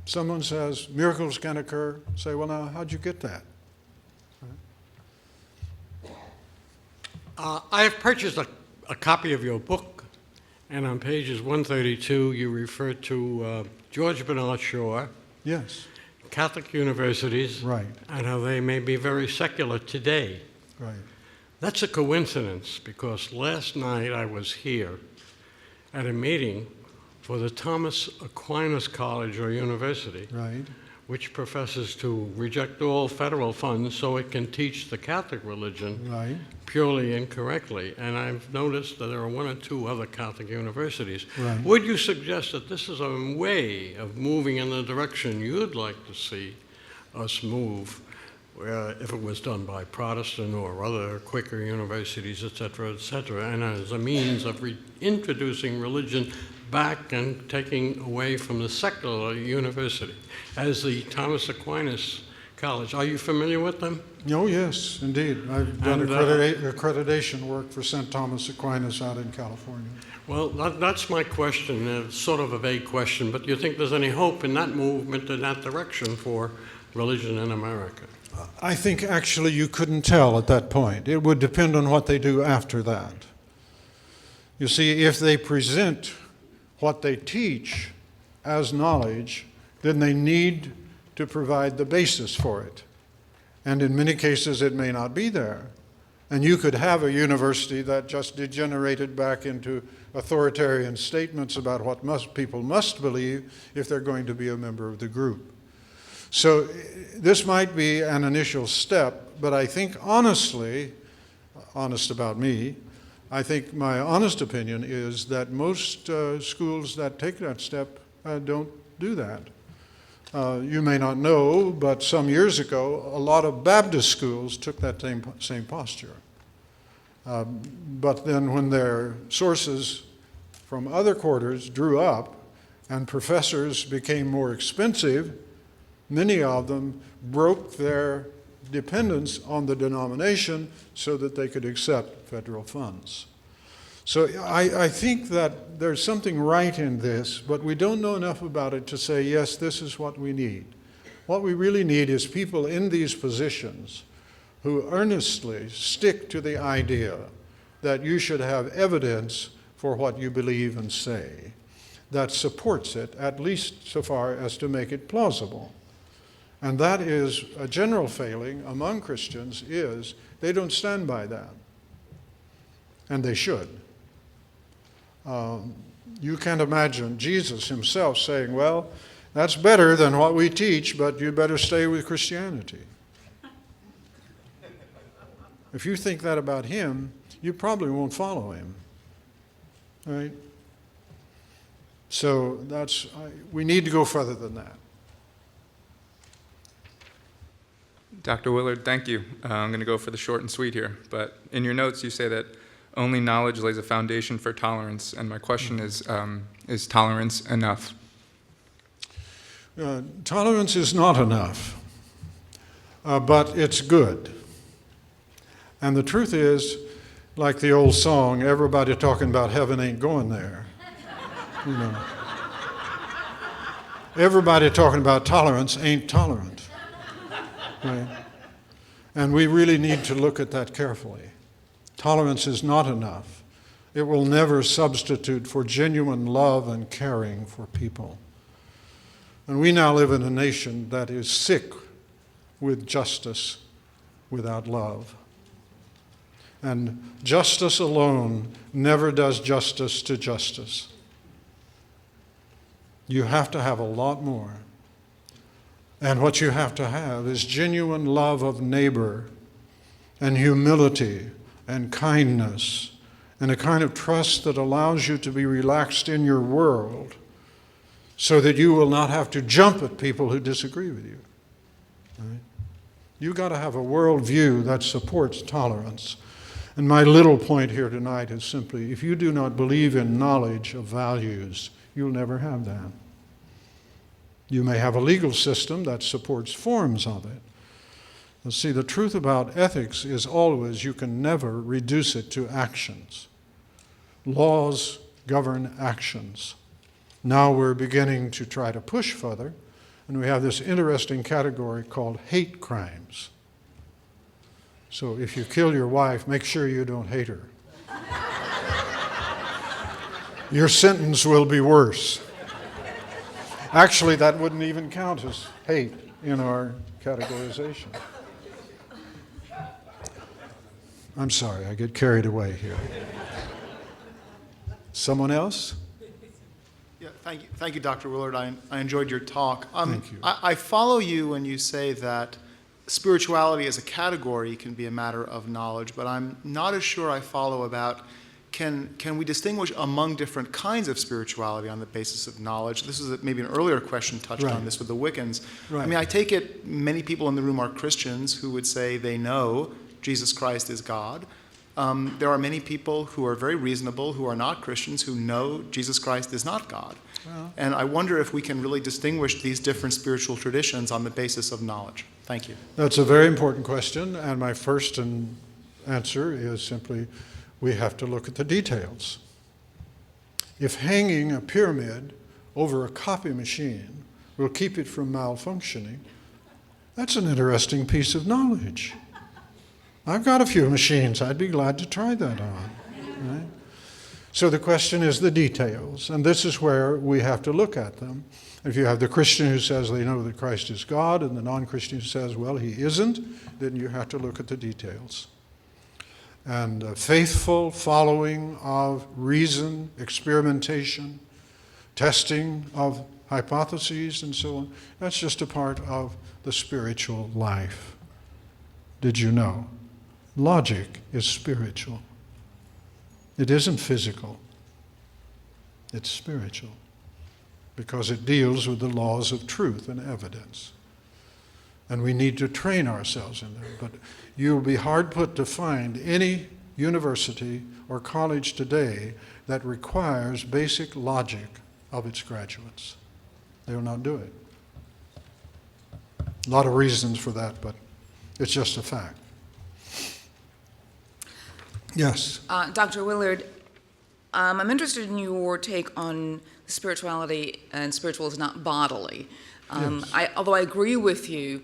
Speaker 2: Someone says, miracles can occur. Say, well, now, how'd you get that?
Speaker 8: I have purchased a copy of your book, and on pages 132, you refer to George Bernard Shaw,
Speaker 2: Yes.
Speaker 8: Catholic universities,
Speaker 2: Right.
Speaker 8: and how they may be very secular today.
Speaker 2: Right.
Speaker 8: That's a coincidence, because last night I was here at a meeting for the Thomas Aquinas College or University,
Speaker 2: Right.
Speaker 8: which professes to reject all federal funds so it can teach the Catholic religion
Speaker 2: Right.
Speaker 8: purely incorrectly. And I've noticed that there are one or two other Catholic universities.
Speaker 2: Right.
Speaker 8: Would you suggest that this is a way of moving in the direction you'd like to see us move, if it was done by Protestant or other Quaker universities, et cetera, and as a means of introducing religion back and taking away from the secular university, as the Thomas Aquinas College? Are you familiar with them?
Speaker 2: Oh, yes, indeed. I've done
Speaker 8: And,
Speaker 2: accreditation work for St. Thomas Aquinas out in California.
Speaker 8: Well, that's my question. It's sort of a vague question, but do you think there's any hope in that movement in that direction for religion in America?
Speaker 2: I think actually you couldn't tell at that point. It would depend on what they do after that. You see, if they present what they teach as knowledge, then they need to provide the basis for it. And in many cases, it may not be there. And you could have a university that just degenerated back into authoritarian statements about what people must believe if they're going to be a member of the group. So this might be an initial step, but I think honestly, honest about me, I think my honest opinion is that most schools that take that step don't do that. You may not know, but some years ago, a lot of Baptist schools took that same posture. But then when their sources from other quarters drew up and professors became more expensive, many of them broke their dependence on the denomination so that they could accept federal funds. So I think that there's something right in this, but we don't know enough about it to say, yes, this is what we need. What we really need is people in these positions who earnestly stick to the idea that you should have evidence for what you believe and say that supports it, at least so far as to make it plausible. And that is a general failing among Christians, is they don't stand by that. And they should. You can't imagine Jesus himself saying, well, that's better than what we teach, but you better stay with Christianity. If you think that about him, you probably won't follow him. Right? So we need to go further than that.
Speaker 9: Dr. Willard, thank you. I'm going to go for the short and sweet here. But in your notes, you say that only knowledge lays a foundation for tolerance. And my question is tolerance enough?
Speaker 2: Tolerance is not enough, but it's good. And the truth is, like the old song, everybody talking about heaven ain't going there. You know. Everybody talking about tolerance ain't tolerant. Right? And we really need to look at that carefully. Tolerance is not enough. It will never substitute for genuine love and caring for people. And we now live in a nation that is sick with justice without love. And justice alone never does justice to justice. You have to have a lot more. And what you have to have is genuine love of neighbor and humility and kindness and a kind of trust that allows you to be relaxed in your world so that you will not have to jump at people who disagree with you. Right? You've got to have a worldview that supports tolerance. And my little point here tonight is simply, if you do not believe in knowledge of values, you'll never have that. You may have a legal system that supports forms of it. But see, the truth about ethics is always you can never reduce it to actions. Laws govern actions. Now we're beginning to try to push further, and we have this interesting category called hate crimes. So if you kill your wife, make sure you don't hate her. Your sentence will be worse. Actually, that wouldn't even count as hate in our categorization. I'm sorry, I get carried away here. Someone else?
Speaker 10: Yeah, thank you, Dr. Willard. I enjoyed your talk.
Speaker 2: Thank you.
Speaker 10: I follow you when you say that spirituality as a category can be a matter of knowledge, but I'm not as sure I follow about can we distinguish among different kinds of spirituality on the basis of knowledge? This is maybe an earlier question touched on this with the Wiccans.
Speaker 2: Right.
Speaker 10: I mean, I take it many people in the room are Christians who would say they know Jesus Christ is God. There are many people who are very reasonable, who are not Christians, who know Jesus Christ is not God. Well, and I wonder if we can really distinguish these different spiritual traditions on the basis of knowledge. Thank you.
Speaker 2: That's a very important question, and my first answer is simply we have to look at the details. If hanging a pyramid over a copy machine will keep it from malfunctioning, that's an interesting piece of knowledge. I've got a few machines. I'd be glad to try that on. Right? So the question is the details, and this is where we have to look at them. If you have the Christian who says they know that Christ is God and the non-Christian who says, well, he isn't, then you have to look at the details. And faithful following of reason, experimentation, testing of hypotheses and so on, that's just a part of the spiritual life. Did you know? Logic is spiritual. It isn't physical. It's spiritual because it deals with the laws of truth and evidence. And we need to train ourselves in them. But you'll be hard put to find any university or college today that requires basic logic of its graduates. They will not do it. A lot of reasons for that, but it's just a fact. Yes.
Speaker 11: Dr. Willard, I'm interested in your take on spirituality, and spiritual is not bodily.
Speaker 2: Yes.
Speaker 11: Although I agree with you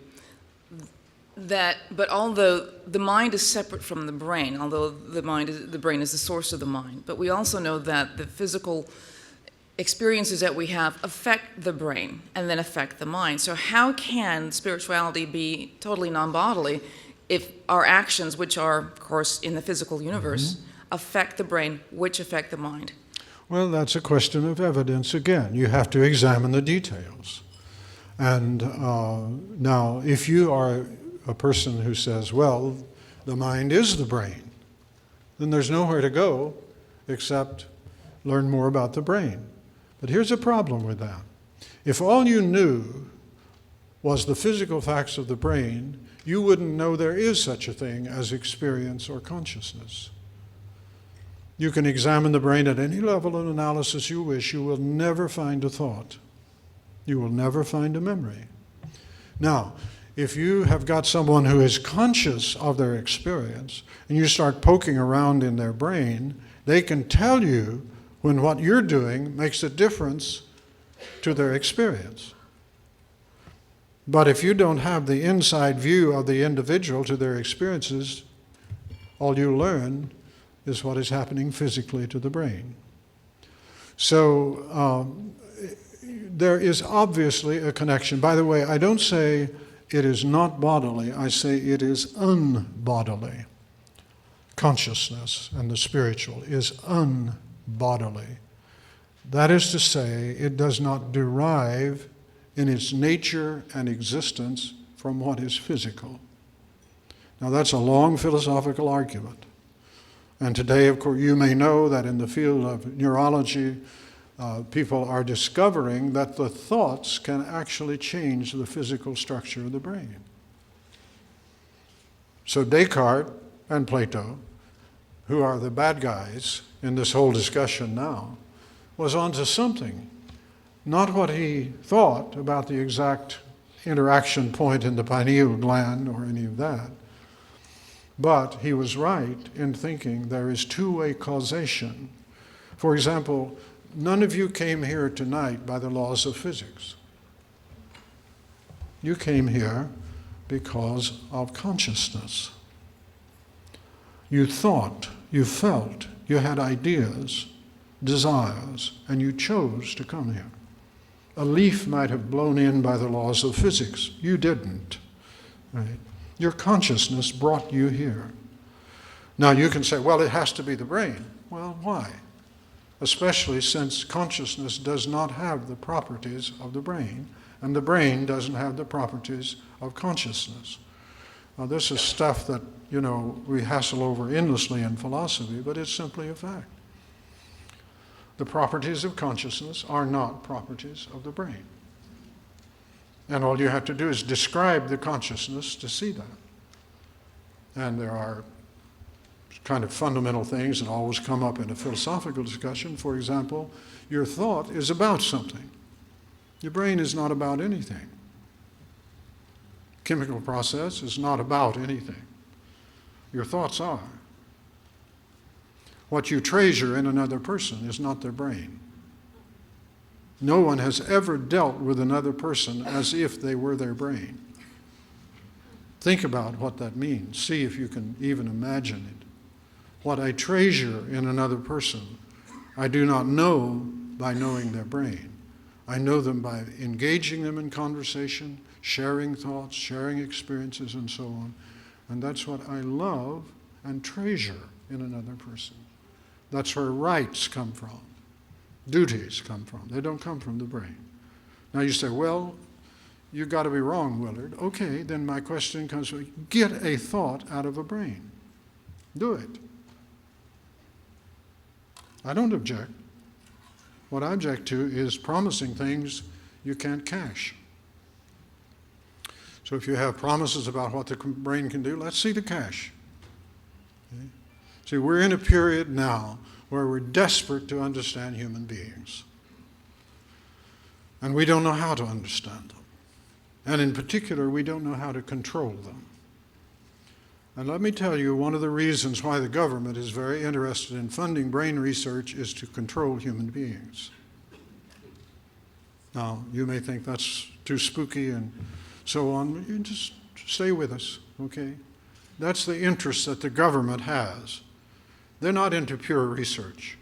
Speaker 11: that, but although the mind is separate from the brain, although the brain is the source of the mind, but we also know that the physical experiences that we have affect the brain and then affect the mind. So how can spirituality be totally non-bodily if our actions, which are, of course, in the physical universe, affect the brain, which affect the mind?
Speaker 2: Well, that's a question of evidence again. You have to examine the details. And now, if you are a person who says, well, the mind is the brain, then there's nowhere to go except learn more about the brain. But here's a problem with that. If all you knew was the physical facts of the brain, you wouldn't know there is such a thing as experience or consciousness. You can examine the brain at any level of analysis you wish. You will never find a thought. You will never find a memory. Now, if you have got someone who is conscious of their experience and you start poking around in their brain, they can tell you when what you're doing makes a difference to their experience. But if you don't have the inside view of the individual to their experiences, all you learn is what is happening physically to the brain. So there is obviously a connection. By the way, I don't say it is not bodily, I say it is unbodily. Consciousness and the spiritual is unbodily. That is to say, it does not derive in its nature and existence from what is physical. Now that's a long philosophical argument. And today, of course, you may know that in the field of neurology, people are discovering that the thoughts can actually change the physical structure of the brain. So Descartes and Plato, who are the bad guys in this whole discussion now, was onto something. Not what he thought about the exact interaction point in the pineal gland or any of that, but he was right in thinking there is two-way causation. For example, none of you came here tonight by the laws of physics. You came here because of consciousness. You thought, you felt, you had ideas, desires, and you chose to come here. A leaf might have blown in by the laws of physics. You didn't. Right? Your consciousness brought you here. Now you can say, well, it has to be the brain. Well, why? Especially since consciousness does not have the properties of the brain, and the brain doesn't have the properties of consciousness. Now this is stuff that, we hassle over endlessly in philosophy, but it's simply a fact. The properties of consciousness are not properties of the brain. And all you have to do is describe the consciousness to see that. And there are kind of fundamental things that always come up in a philosophical discussion. For example, your thought is about something. Your brain is not about anything. Chemical process is not about anything. Your thoughts are. What you treasure in another person is not their brain. No one has ever dealt with another person as if they were their brain. Think about what that means. See if you can even imagine it. What I treasure in another person, I do not know by knowing their brain. I know them by engaging them in conversation, sharing thoughts, sharing experiences, and so on. And that's what I love and treasure in another person. That's where rights come from. Duties come from. They don't come from the brain. Now you say, well, you've got to be wrong, Willard. Okay, then my question comes, get a thought out of a brain. Do it. I don't object. What I object to is promising things you can't cash. So if you have promises about what the brain can do, let's see the cash. Okay? See, we're in a period now where we're desperate to understand human beings. And we don't know how to understand them. And in particular, we don't know how to control them. And let me tell you, one of the reasons why the government is very interested in funding brain research is to control human beings. Now, you may think that's too spooky and so on. You just stay with us, okay? That's the interest that the government has. They're not into pure research.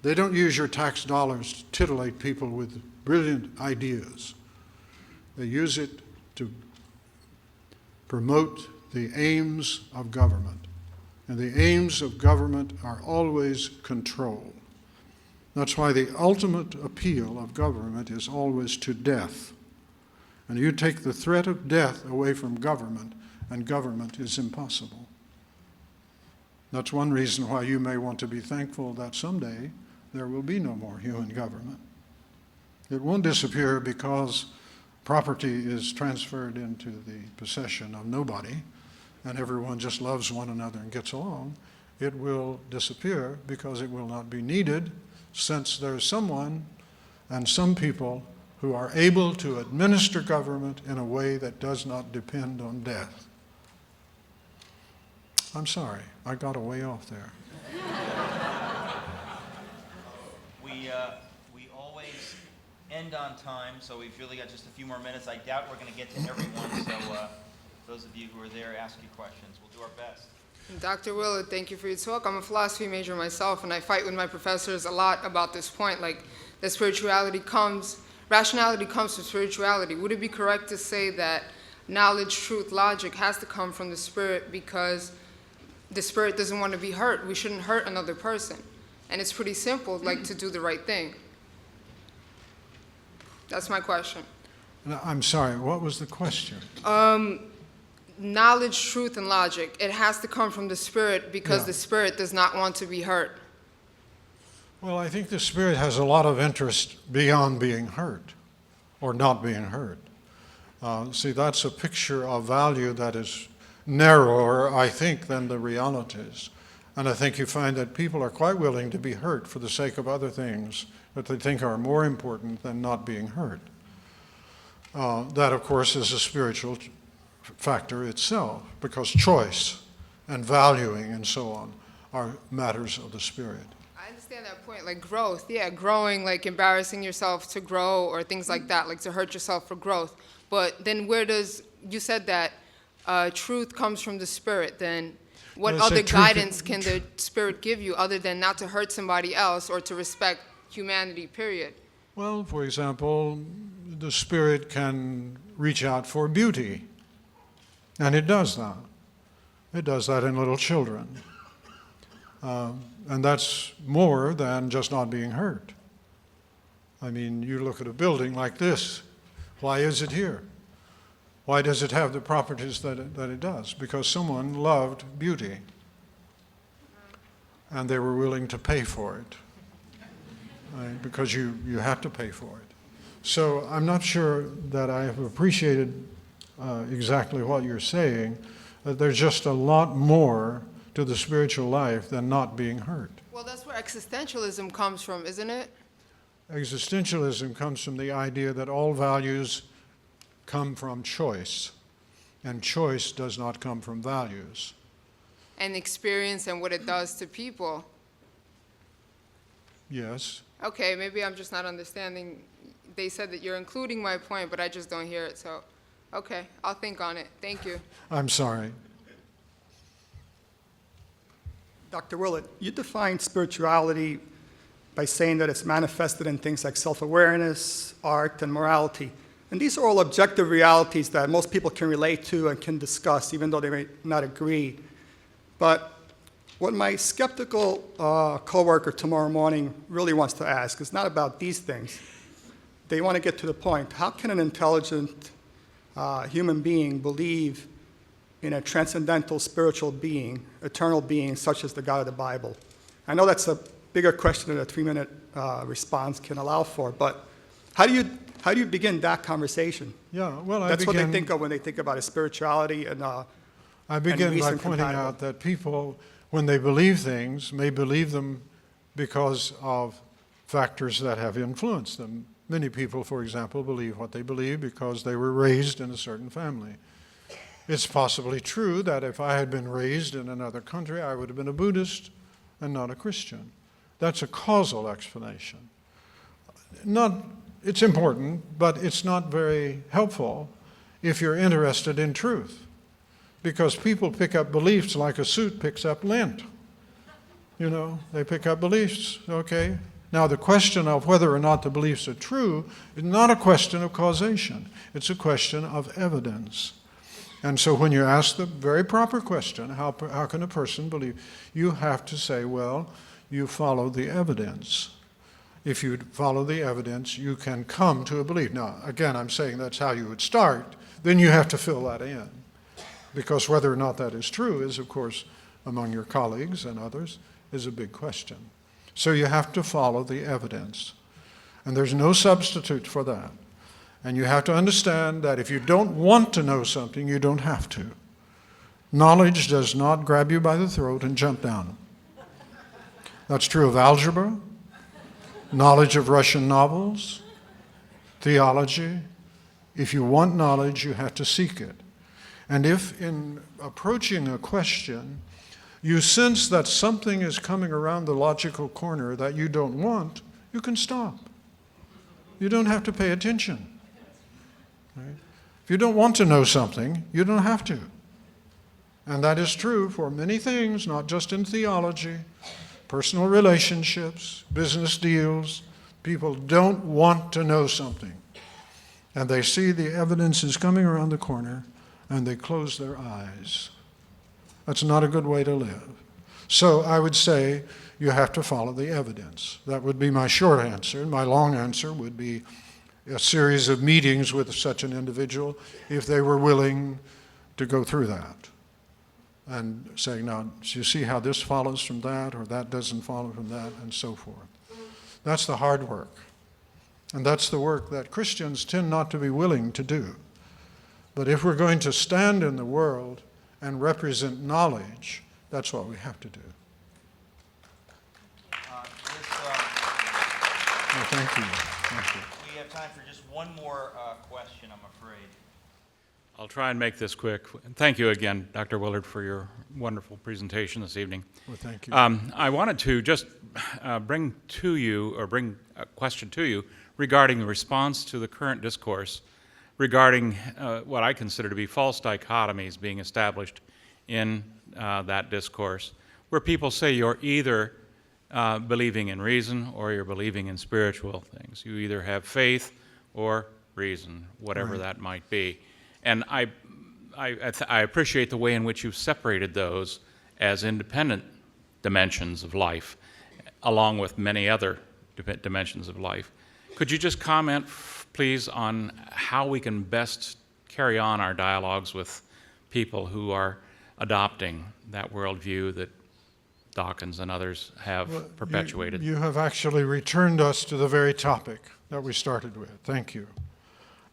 Speaker 2: They don't use your tax dollars to titillate people with brilliant ideas. They use it to promote the aims of government. And the aims of government are always control. That's why the ultimate appeal of government is always to death. And you take the threat of death away from government, and government is impossible. That's one reason why you may want to be thankful that someday there will be no more human government. It won't disappear because property is transferred into the possession of nobody, and everyone just loves one another and gets along. It will disappear because it will not be needed, since there's someone and some people who are able to administer government in a way that does not depend on death. I'm sorry, I got way off there.
Speaker 1: We always end on time, so we've really got just a few more minutes. I doubt we're going to get to everyone, so those of you who are there, ask your questions. We'll do our best.
Speaker 12: Dr. Willard, thank you for your talk. I'm a philosophy major myself, and I fight with my professors a lot about this point, like that rationality comes from spirituality. Would it be correct to say that knowledge, truth, logic has to come from the spirit because the spirit doesn't want to be hurt? We shouldn't hurt another person. And it's pretty simple, like to do the right thing. That's my question.
Speaker 2: No, I'm sorry, what was the question?
Speaker 12: Knowledge, truth, and logic. It has to come from the spirit because the spirit does not want to be hurt.
Speaker 2: Well, I think the spirit has a lot of interest beyond being hurt or not being hurt. See, that's a picture of value that is narrower, I think, than the realities. And I think you find that people are quite willing to be hurt for the sake of other things that they think are more important than not being hurt. That, of course, is a spiritual factor itself, because choice and valuing and so on are matters of the spirit.
Speaker 12: I understand that point, like growth. Yeah, growing, like embarrassing yourself to grow or things like that, like to hurt yourself for growth. But then you said that truth comes from the spirit, then what other guidance can the spirit give you other than not to hurt somebody else or to respect humanity, period?
Speaker 2: Well, for example, the spirit can reach out for beauty, and it does that. It does that in little children. And that's more than just not being hurt. I mean, you look at a building like this. Why is it here? Why does it have the properties that it does? Because someone loved beauty, and they were willing to pay for it, right? Because you have to pay for it. So I'm not sure that I have appreciated exactly what you're saying, that there's just a lot more to the spiritual life than not being hurt.
Speaker 12: Well, that's where existentialism comes from, isn't it?
Speaker 2: Existentialism comes from the idea that all values come from choice, and choice does not come from values.
Speaker 12: And experience and what it does to people.
Speaker 2: Yes.
Speaker 12: Okay, maybe I'm just not understanding. They said that you're including my point, but I just don't hear it, so okay, I'll think on it. Thank you.
Speaker 2: I'm sorry.
Speaker 13: Dr. Willard, you define spirituality by saying that it's manifested in things like self-awareness, art, and morality. And these are all objective realities that most people can relate to and can discuss, even though they may not agree. But what my skeptical coworker tomorrow morning really wants to ask is not about these things. They want to get to the point. How can an intelligent human being believe in a transcendental spiritual being, eternal being, such as the God of the Bible? I know that's a bigger question than a 3-minute response can allow for, but how do you begin that conversation?
Speaker 2: Yeah, well,
Speaker 13: That's what they think of when they think about a spirituality and
Speaker 2: I begin by
Speaker 13: reason
Speaker 2: pointing
Speaker 13: compatible.
Speaker 2: out that people, when they believe things, may believe them because of factors that have influenced them. Many people, for example, believe what they believe because they were raised in a certain family. It's possibly true that if I had been raised in another country, I would have been a Buddhist and not a Christian. That's a causal explanation. It's important, but it's not very helpful if you're interested in truth, because people pick up beliefs like a suit picks up lint. You know, they pick up beliefs, okay? Now, the question of whether or not the beliefs are true is not a question of causation. It's a question of evidence. And so when you ask the very proper question, how can a person believe? You have to say, well, you follow the evidence. If you follow the evidence, you can come to a belief. Now, again, I'm saying that's how you would start. Then you have to fill that in. Because whether or not that is true is, of course, among your colleagues and others, is a big question. So you have to follow the evidence. And there's no substitute for that. And you have to understand that if you don't want to know something, you don't have to. Knowledge does not grab you by the throat and jump down. That's true of algebra, knowledge of Russian novels, theology. If you want knowledge, you have to seek it. And if in approaching a question, you sense that something is coming around the logical corner that you don't want, you can stop. You don't have to pay attention. Right? If you don't want to know something, you don't have to. And that is true for many things, not just in theology, personal relationships, business deals. People don't want to know something. And they see the evidence is coming around the corner, and they close their eyes. That's not a good way to live. So I would say you have to follow the evidence. That would be my short answer. My long answer would be a series of meetings with such an individual if they were willing to go through that. And saying, now, do you see how this follows from that, or that doesn't follow from that, and so forth. That's the hard work. And that's the work that Christians tend not to be willing to do. But if we're going to stand in the world and represent knowledge, that's what we have to do. Well, thank you. Thank you.
Speaker 1: We have time for just one more question, I'm afraid.
Speaker 14: I'll try and make this quick. And thank you again, Dr. Willard, for your wonderful presentation this evening.
Speaker 2: Well, thank you.
Speaker 14: I wanted to just bring a question to you regarding the response to the current discourse regarding what I consider to be false dichotomies being established in that discourse, where people say you're either believing in reason or you're believing in spiritual things. You either have faith or reason, whatever that might be. And I appreciate the way in which you've separated those as independent dimensions of life, along with many other dimensions of life. Could you just comment, please, on how we can best carry on our dialogues with people who are adopting that worldview that Dawkins and others have perpetuated?
Speaker 2: You have actually returned us to the very topic that we started with. Thank you.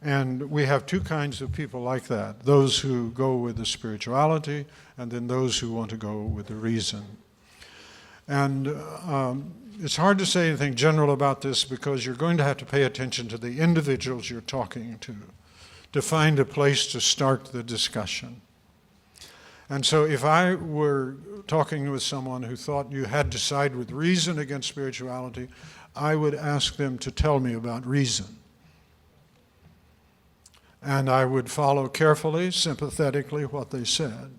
Speaker 2: And we have two kinds of people like that, those who go with the spirituality and then those who want to go with the reason. And it's hard to say anything general about this because you're going to have to pay attention to the individuals you're talking to find a place to start the discussion. And so if I were talking with someone who thought you had to side with reason against spirituality, I would ask them to tell me about reason. And I would follow carefully, sympathetically what they said.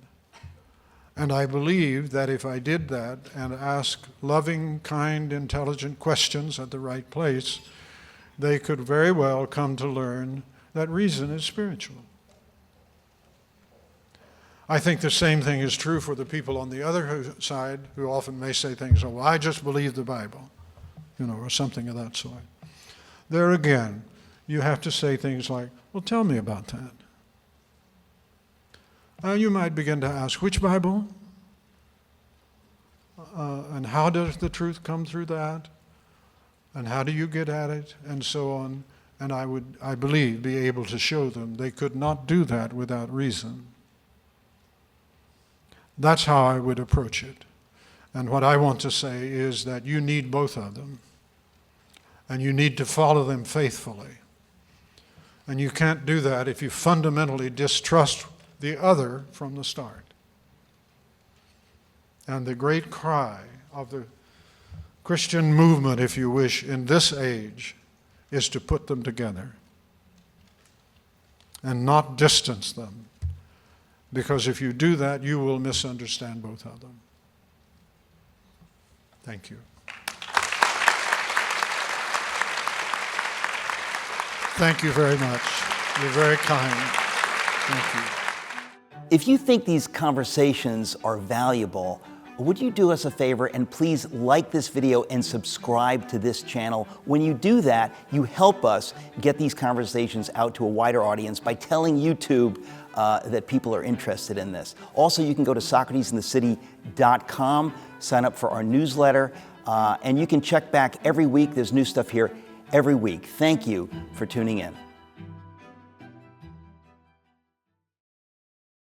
Speaker 2: And I believe that if I did that and asked loving, kind, intelligent questions at the right place, they could very well come to learn that reason is spiritual. I think the same thing is true for the people on the other side who often may say things, oh, well, I just believe the Bible, or something of that sort. There again, you have to say things like, well, tell me about that. You might begin to ask, which Bible? And how does the truth come through that? And how do you get at it? And so on. And I would, I believe, be able to show them they could not do that without reason. That's how I would approach it. And what I want to say is that you need both of them, and you need to follow them faithfully. And you can't do that if you fundamentally distrust the other from the start. And the great cry of the Christian movement, if you wish, in this age is to put them together and not distance them. Because if you do that, you will misunderstand both of them. Thank you. Thank you very much. You're very kind. Thank you.
Speaker 1: If you think these conversations are valuable, would you do us a favor and please like this video and subscribe to this channel? When you do that, you help us get these conversations out to a wider audience by telling YouTube that people are interested in this. Also, you can go to SocratesInTheCity.com, sign up for our newsletter, and you can check back every week. There's new stuff here every week. Thank you for tuning in.